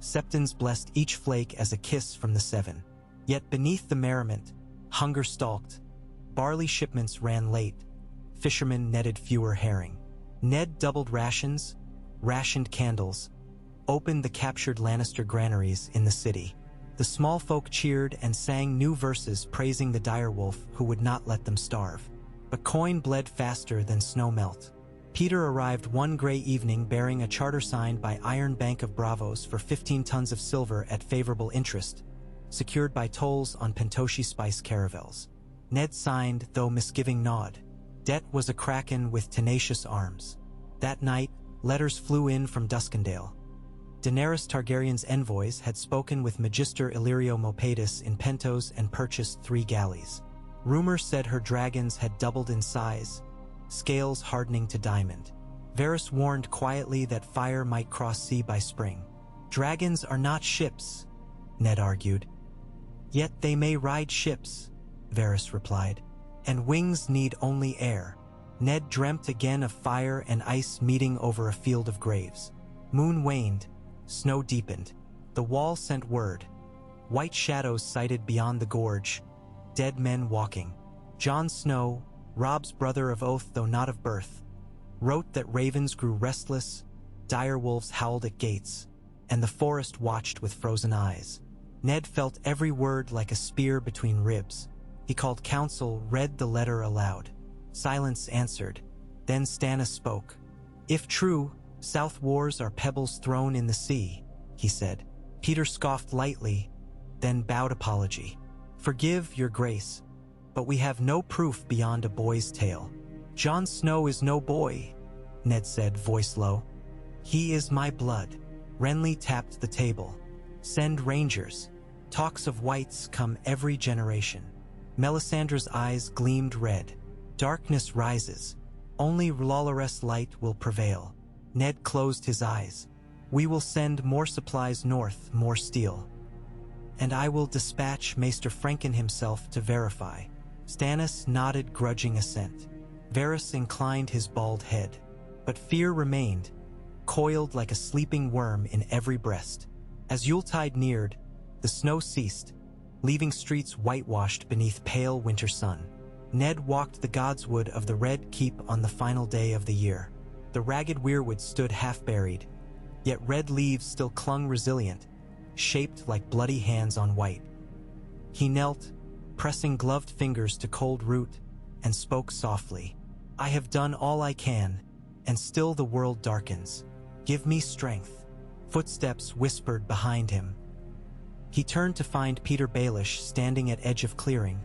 Septons blessed each flake as a kiss from the seven. Yet beneath the merriment, hunger stalked. Barley shipments ran late. Fishermen netted fewer herring. Ned doubled rations, rationed candles, opened the captured Lannister granaries in the city. The small folk cheered and sang new verses praising the direwolf who would not let them starve. But coin bled faster than snow melt. Peter arrived one gray evening bearing a charter signed by Iron Bank of Bravos for 15 tons of silver at favorable interest, secured by tolls on Pentoshi spice caravels. Ned signed, though misgiving nod. Debt was a kraken with tenacious arms. That night, letters flew in from Duskendale. Daenerys Targaryen's envoys had spoken with Magister Illyrio Mopatis in Pentos and purchased 3 galleys. Rumor said her dragons had doubled in size, scales hardening to diamond. Varys warned quietly that fire might cross sea by spring. Dragons are not ships, Ned argued. Yet they may ride ships, Varys replied, and wings need only air. Ned dreamt again of fire and ice meeting over a field of graves. Moon waned, snow deepened. The wall sent word. White shadows sighted beyond the gorge, dead men walking. Jon Snow, Robb's brother of oath though not of birth, wrote that ravens grew restless, dire wolves howled at gates, and the forest watched with frozen eyes. Ned felt every word like a spear between ribs. He called council, read the letter aloud. Silence answered. Then Stannis spoke. If true, South wars are pebbles thrown in the sea, he said. Peter scoffed lightly, then bowed apology. Forgive, your grace, but we have no proof beyond a boy's tale. Jon Snow is no boy, Ned said, voice low. He is my blood. Renly tapped the table. Send rangers. Talks of whites come every generation. Melisandre's eyes gleamed red. Darkness rises. Only Lollarest light will prevail. Ned closed his eyes. We will send more supplies north, more steel. And I will dispatch Maester Franken himself to verify. Stannis nodded grudging assent. Varys inclined his bald head. But fear remained. coiled like a sleeping worm in every breast. As Yuletide neared, the snow ceased, leaving streets whitewashed beneath pale winter sun. Ned walked the godswood of the Red Keep on the final day of the year. The ragged weirwood stood half-buried, yet red leaves still clung resilient, shaped like bloody hands on white. He knelt, pressing gloved fingers to cold root, and spoke softly. "I have done all I can, and still the world darkens. Give me strength." Footsteps whispered behind him. He turned to find Peter Baelish standing at edge of clearing,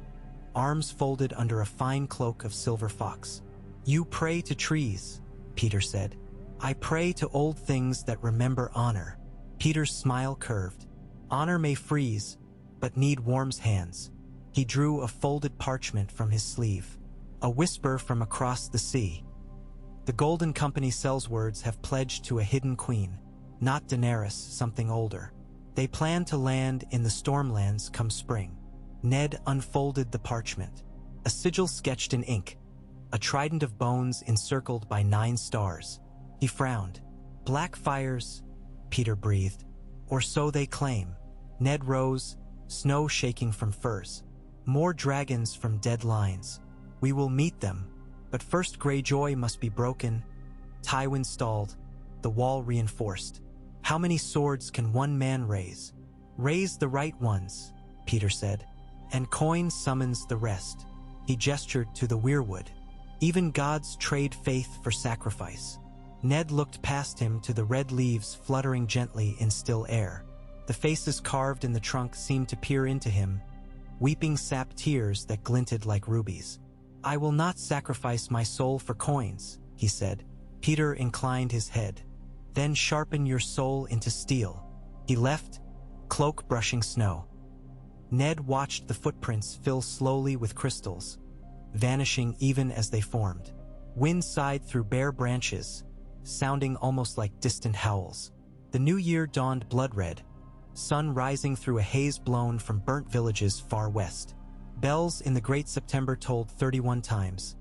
arms folded under a fine cloak of silver fox. "You pray to trees," Peter said. "I pray to old things that remember honor." Peter's smile curved. "Honor may freeze, but need warm's hands." He drew a folded parchment from his sleeve. A whisper from across the sea. "The Golden Company Sellswords have pledged to a hidden queen, not Daenerys, something older. They plan to land in the Stormlands come spring." Ned unfolded the parchment. A sigil sketched in ink, a trident of bones encircled by 9 stars. He frowned. "Black fires," Peter breathed. "Or so they claim." Ned rose, snow shaking from furs. "More dragons from dead lines. We will meet them, but first Greyjoy must be broken." Tywin stalled, the wall reinforced. "How many swords can one man raise?" "Raise the right ones," Peter said, "and Coin summons the rest." He gestured to the weirwood. "Even gods trade faith for sacrifice." Ned looked past him to the red leaves fluttering gently in still air. The faces carved in the trunk seemed to peer into him, weeping sap tears that glinted like rubies. "I will not sacrifice my soul for coins," he said. Peter inclined his head. "Then sharpen your soul into steel." He left, cloak brushing snow. Ned watched the footprints fill slowly with crystals, vanishing even as they formed. Wind sighed through bare branches, sounding almost like distant howls. The new year dawned blood-red, sun rising through a haze blown from burnt villages far west. Bells in the Great September tolled 31 times,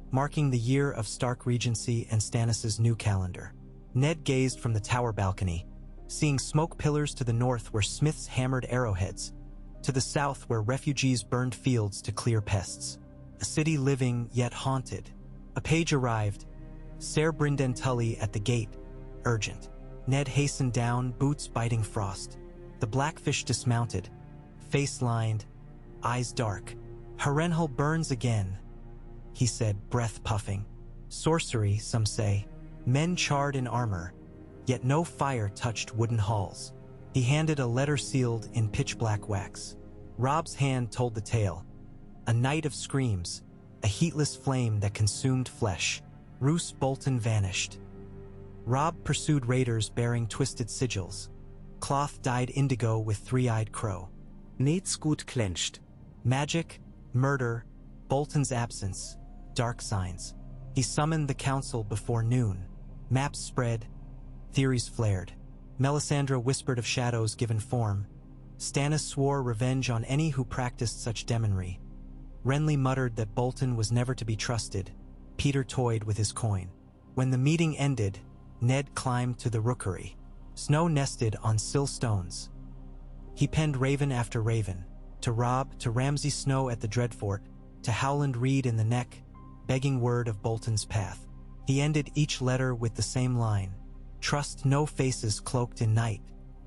marking the year of Stark Regency and Stannis' new calendar. Ned gazed from the tower balcony, seeing smoke pillars to the north where smiths hammered arrowheads, to the south where refugees burned fields to clear pests. A city living yet haunted. A page arrived, Ser Brynden Tully at the gate, urgent. Ned hastened down, boots biting frost. The blackfish dismounted, face lined, eyes dark. "Harrenhal burns again," he said, breath puffing. "Sorcery, some say. Men charred in armor, yet no fire touched wooden halls." He handed a letter sealed in pitch-black wax. Robb's hand told the tale. A night of screams, a heatless flame that consumed flesh. Roose Bolton vanished. Robb pursued raiders bearing twisted sigils. Cloth dyed indigo with three-eyed crow. Ned's gut clenched. Magic, murder, Bolton's absence, dark signs. He summoned the council before noon. Maps spread, theories flared. Melisandre whispered of shadows given form. Stannis swore revenge on any who practiced such demonry. Renly muttered that Bolton was never to be trusted. Peter toyed with his coin. When the meeting ended, Ned climbed to the rookery. Snow nested on sill stones. He penned raven after raven, to Robb, to Ramsay Snow at the Dreadfort, to Howland Reed in the Neck, begging word of Bolton's path. He ended each letter with the same line: "Trust no faces cloaked in night."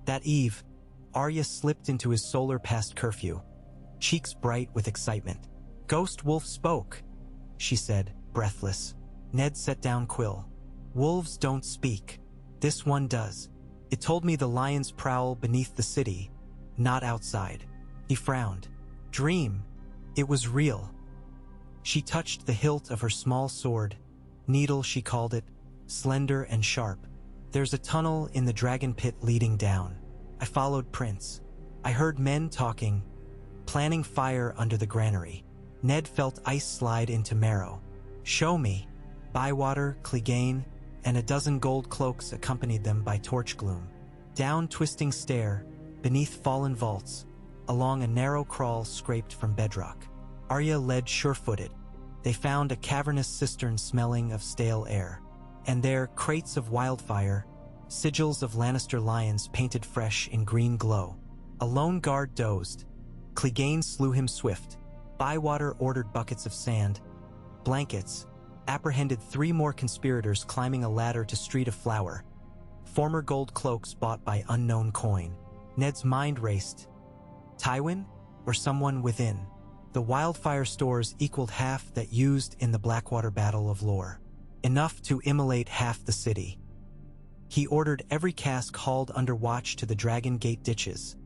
That eve, Arya slipped into his solar past curfew, cheeks bright with excitement. "Ghost Wolf spoke," she said, breathless. Ned set down quill. "Wolves don't speak. This one does. It told me the lions prowl beneath the city, not outside." He frowned. "Dream. It was real." She touched the hilt of her small sword, needle she called it, slender and sharp. "There's a tunnel in the dragon pit leading down. I followed Prince. I heard men talking, planning fire under the granary." Ned felt ice slide into marrow. "Show me." Bywater, Clegane, and a dozen gold cloaks accompanied them by torch gloom. Down twisting stair, beneath fallen vaults, along a narrow crawl scraped from bedrock. Arya led sure-footed. They found a cavernous cistern smelling of stale air, and there crates of wildfire, sigils of Lannister lions painted fresh in green glow. A lone guard dozed. Clegane slew him swift. Bywater ordered buckets of sand, blankets, apprehended 3 more conspirators climbing a ladder to street of flour. Former gold cloaks bought by unknown coin. Ned's mind raced. Tywin? Or someone within? The wildfire stores equaled half that used in the Blackwater Battle of Lore. Enough to immolate half the city. He ordered every cask hauled under watch to the Dragon Gate ditches,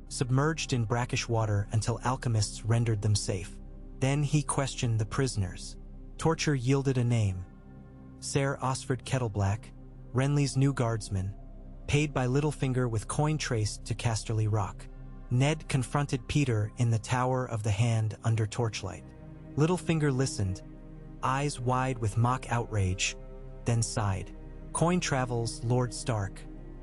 submerged in brackish water until alchemists rendered them safe. Then he questioned the prisoners. Torture yielded a name. Ser Osford Kettleblack, Renly's new guardsman, paid by Littlefinger with coin traced to Casterly Rock. Ned confronted Peter in the Tower of the Hand under torchlight. Littlefinger listened, eyes wide with mock outrage, then sighed. Coin travels, Lord Stark.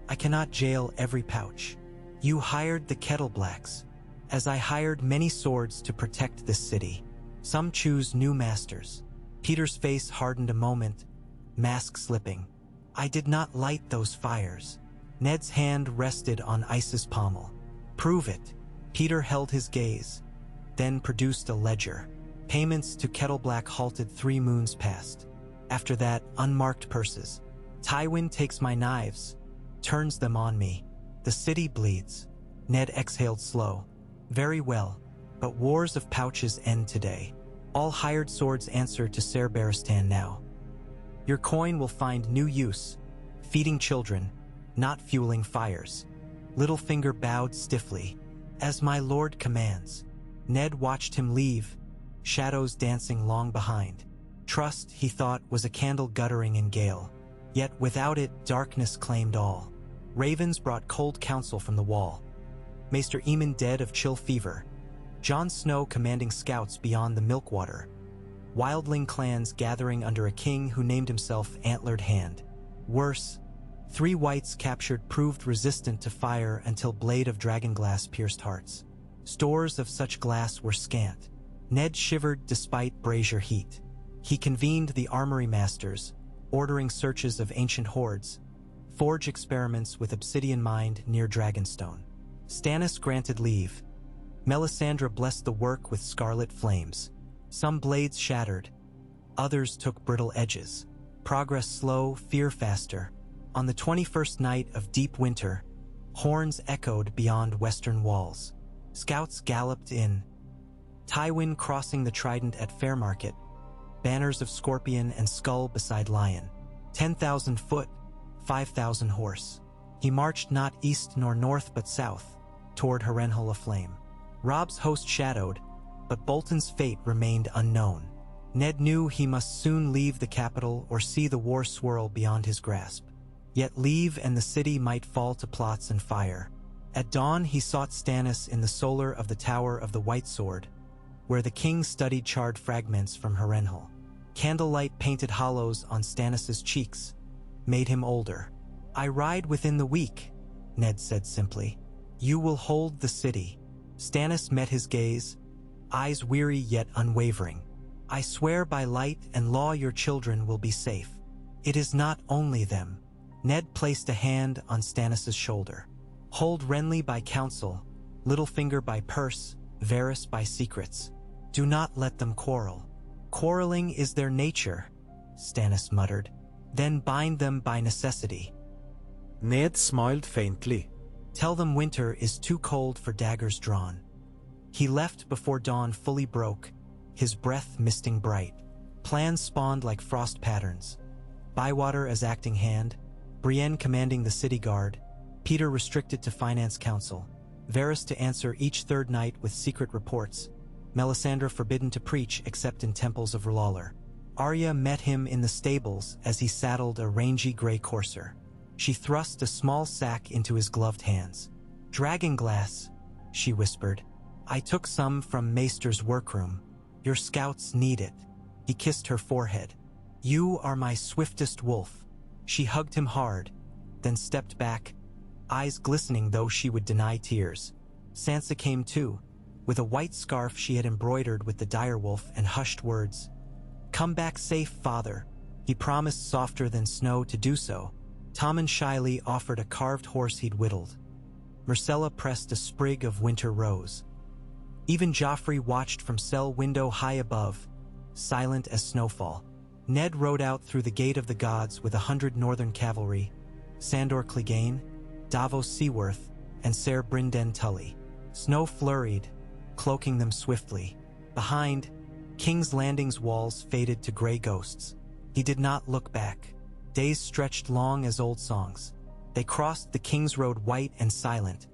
I cannot jail every pouch. You hired the Kettleblacks, as I hired many swords to protect this city. Some choose new masters. Peter's face hardened a moment, mask slipping. I did not light those fires. Ned's hand rested on Ice's pommel. Prove it. Peter held his gaze, then produced a ledger. Payments to Kettleblack halted 3 moons past. After that, unmarked purses. Tywin takes my knives, turns them on me. The city bleeds. Ned exhaled slow. Very well, but wars of pouches end today. All hired swords answer to Ser Barristan now. Your coin will find new use, feeding children, not fueling fires. Littlefinger bowed stiffly. As my lord commands. Ned watched him leave, shadows dancing long behind. Trust, he thought, was a candle guttering in gale. Yet without it, darkness claimed all. Ravens brought cold counsel from the wall. Maester Aemon dead of chill fever. Jon Snow commanding scouts beyond the Milkwater. Wildling clans gathering under a king who named himself Antlered Hand. Worse, 3 whites captured proved resistant to fire until blade of dragonglass pierced hearts. Stores of such glass were scant. Ned shivered despite brazier heat. He convened the armory masters, ordering searches of ancient hoards, forge experiments with obsidian mined near Dragonstone. Stannis granted leave. Melisandre blessed the work with scarlet flames. Some blades shattered, others took brittle edges. Progress slow, fear faster. On the 21st night of deep winter, horns echoed beyond western walls. Scouts galloped in. Tywin crossing the Trident at Fairmarket, banners of scorpion and skull beside lion. 10,000 foot, 5,000 horse. He marched not east nor north but south, toward Harrenhal aflame. Robb's host shadowed, but Bolton's fate remained unknown. Ned knew he must soon leave the capital or see the war swirl beyond his grasp. Yet leave and the city might fall to plots and fire. At dawn he sought Stannis in the solar of the Tower of the White Sword, where the king studied charred fragments from Harrenhal. Candlelight painted hollows on Stannis's cheeks, made him older. I ride within the week, Ned said simply. You will hold the city. Stannis met his gaze, eyes weary yet unwavering. I swear by light and law your children will be safe. It is not only them. Ned placed a hand on Stannis' shoulder. Hold Renly by counsel, Littlefinger by purse, Varys by secrets. Do not let them quarrel. Quarreling is their nature, Stannis muttered. Then bind them by necessity. Ned smiled faintly. Tell them winter is too cold for daggers drawn. He left before dawn fully broke, his breath misting bright. Plans spawned like frost patterns. Bywater as acting hand, Brienne commanding the city guard, Peter restricted to finance council, Varys to answer each third night with secret reports, Melisandre forbidden to preach except in temples of R'hllor. Arya met him in the stables as he saddled a rangy gray courser. She thrust a small sack into his gloved hands. Dragonglass, she whispered. I took some from Maester's workroom. Your scouts need it. He kissed her forehead. You are my swiftest wolf. She hugged him hard, then stepped back, eyes glistening though she would deny tears. Sansa came too, with a white scarf she had embroidered with the direwolf and hushed words. Come back safe, father. He promised softer than snow to do so. Tommen shyly offered a carved horse he'd whittled. Myrcella pressed a sprig of winter rose. Even Joffrey watched from cell window high above, silent as snowfall. Ned rode out through the Gate of the Gods with 100 northern cavalry, Sandor Clegane, Davos Seaworth, and Ser Brynden Tully. Snow flurried, cloaking them swiftly. Behind, King's Landing's walls faded to gray ghosts. He did not look back. Days stretched long as old songs. They crossed the King's Road white and silent,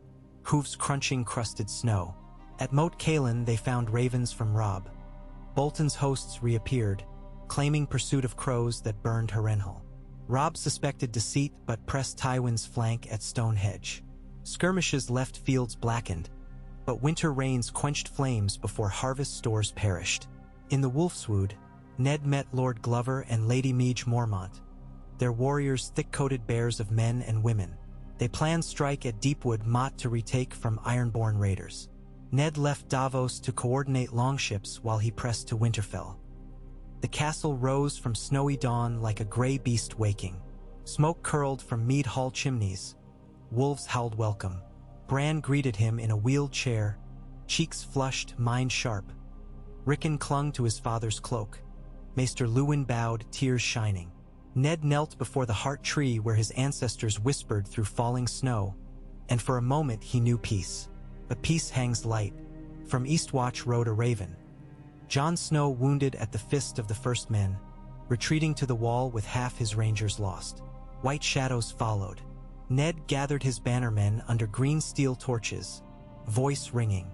hooves crunching crusted snow. At Moat Cailin they found ravens from Robb. Bolton's hosts reappeared, claiming pursuit of crows that burned Harrenhal. Robb suspected deceit but pressed Tywin's flank at Stonehenge. Skirmishes left fields blackened, but winter rains quenched flames before harvest stores perished. In the Wolfswood, Ned met Lord Glover and Lady Meage Mormont, their warriors thick-coated bears of men and women. They planned strike at Deepwood Motte to retake from Ironborn raiders. Ned left Davos to coordinate longships while he pressed to Winterfell. The castle rose from snowy dawn like a gray beast waking. Smoke curled from Mead Hall chimneys. Wolves howled welcome. Bran greeted him in a wheeled chair, cheeks flushed, mind sharp. Rickon clung to his father's cloak. Maester Luwin bowed, tears shining. Ned knelt before the heart tree where his ancestors whispered through falling snow, and for a moment he knew peace. But peace hangs light. From Eastwatch rode a raven. Jon Snow wounded at the fist of the First Men, retreating to the wall with half his rangers lost. White shadows followed. Ned gathered his bannermen under green steel torches, voice ringing.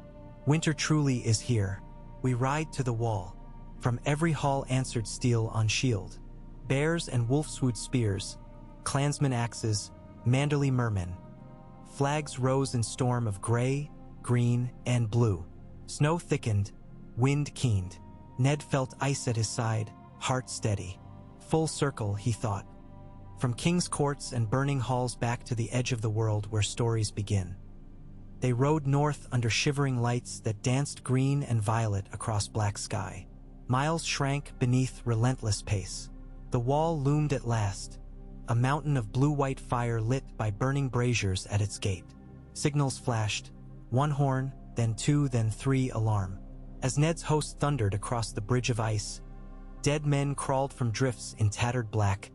Winter truly is here. We ride to the wall. From every hall answered steel on shield. Bears and wolfswood spears, clansmen axes, Manderly mermen. Flags rose in storm of gray, green, and blue. Snow thickened, wind keened. Ned felt ice at his side, heart steady. Full circle, he thought. From king's courts and burning halls back to the edge of the world where stories begin. They rode north under shivering lights that danced green and violet across black sky. Miles shrank beneath relentless pace. The wall loomed at last, a mountain of blue-white fire lit by burning braziers at its gate. Signals flashed, one horn, then two, then three alarm. As Ned's host thundered across the bridge of ice, dead men crawled from drifts in tattered black,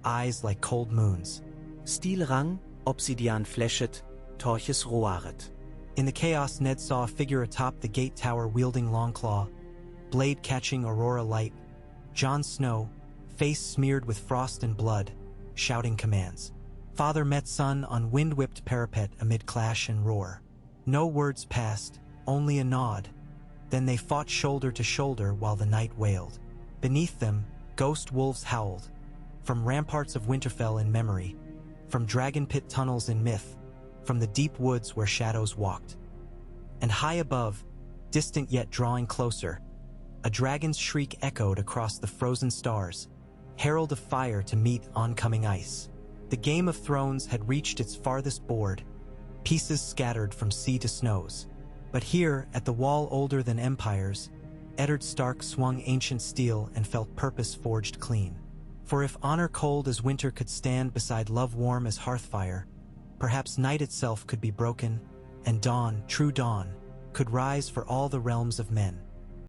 eyes like cold moons. Stilrang, obsidian fleshet, torches roaret. In the chaos, Ned saw a figure atop the gate tower wielding Longclaw, blade catching aurora light. Jon Snow, face smeared with frost and blood, shouting commands. Father met son on wind-whipped parapet amid clash and roar. No words passed, only a nod. Then they fought shoulder to shoulder while the night wailed. Beneath them, ghost wolves howled. From ramparts of Winterfell in memory, from dragon pit tunnels in myth, from the deep woods where shadows walked. And high above, distant yet drawing closer, a dragon's shriek echoed across the frozen stars, herald of fire to meet oncoming ice. The Game of Thrones had reached its farthest board, pieces scattered from sea to snows. But here, at the wall older than empires, Eddard Stark swung ancient steel and felt purpose forged clean. For if honor cold as winter could stand beside love warm as hearthfire, perhaps night itself could be broken, and dawn, true dawn, could rise for all the realms of men.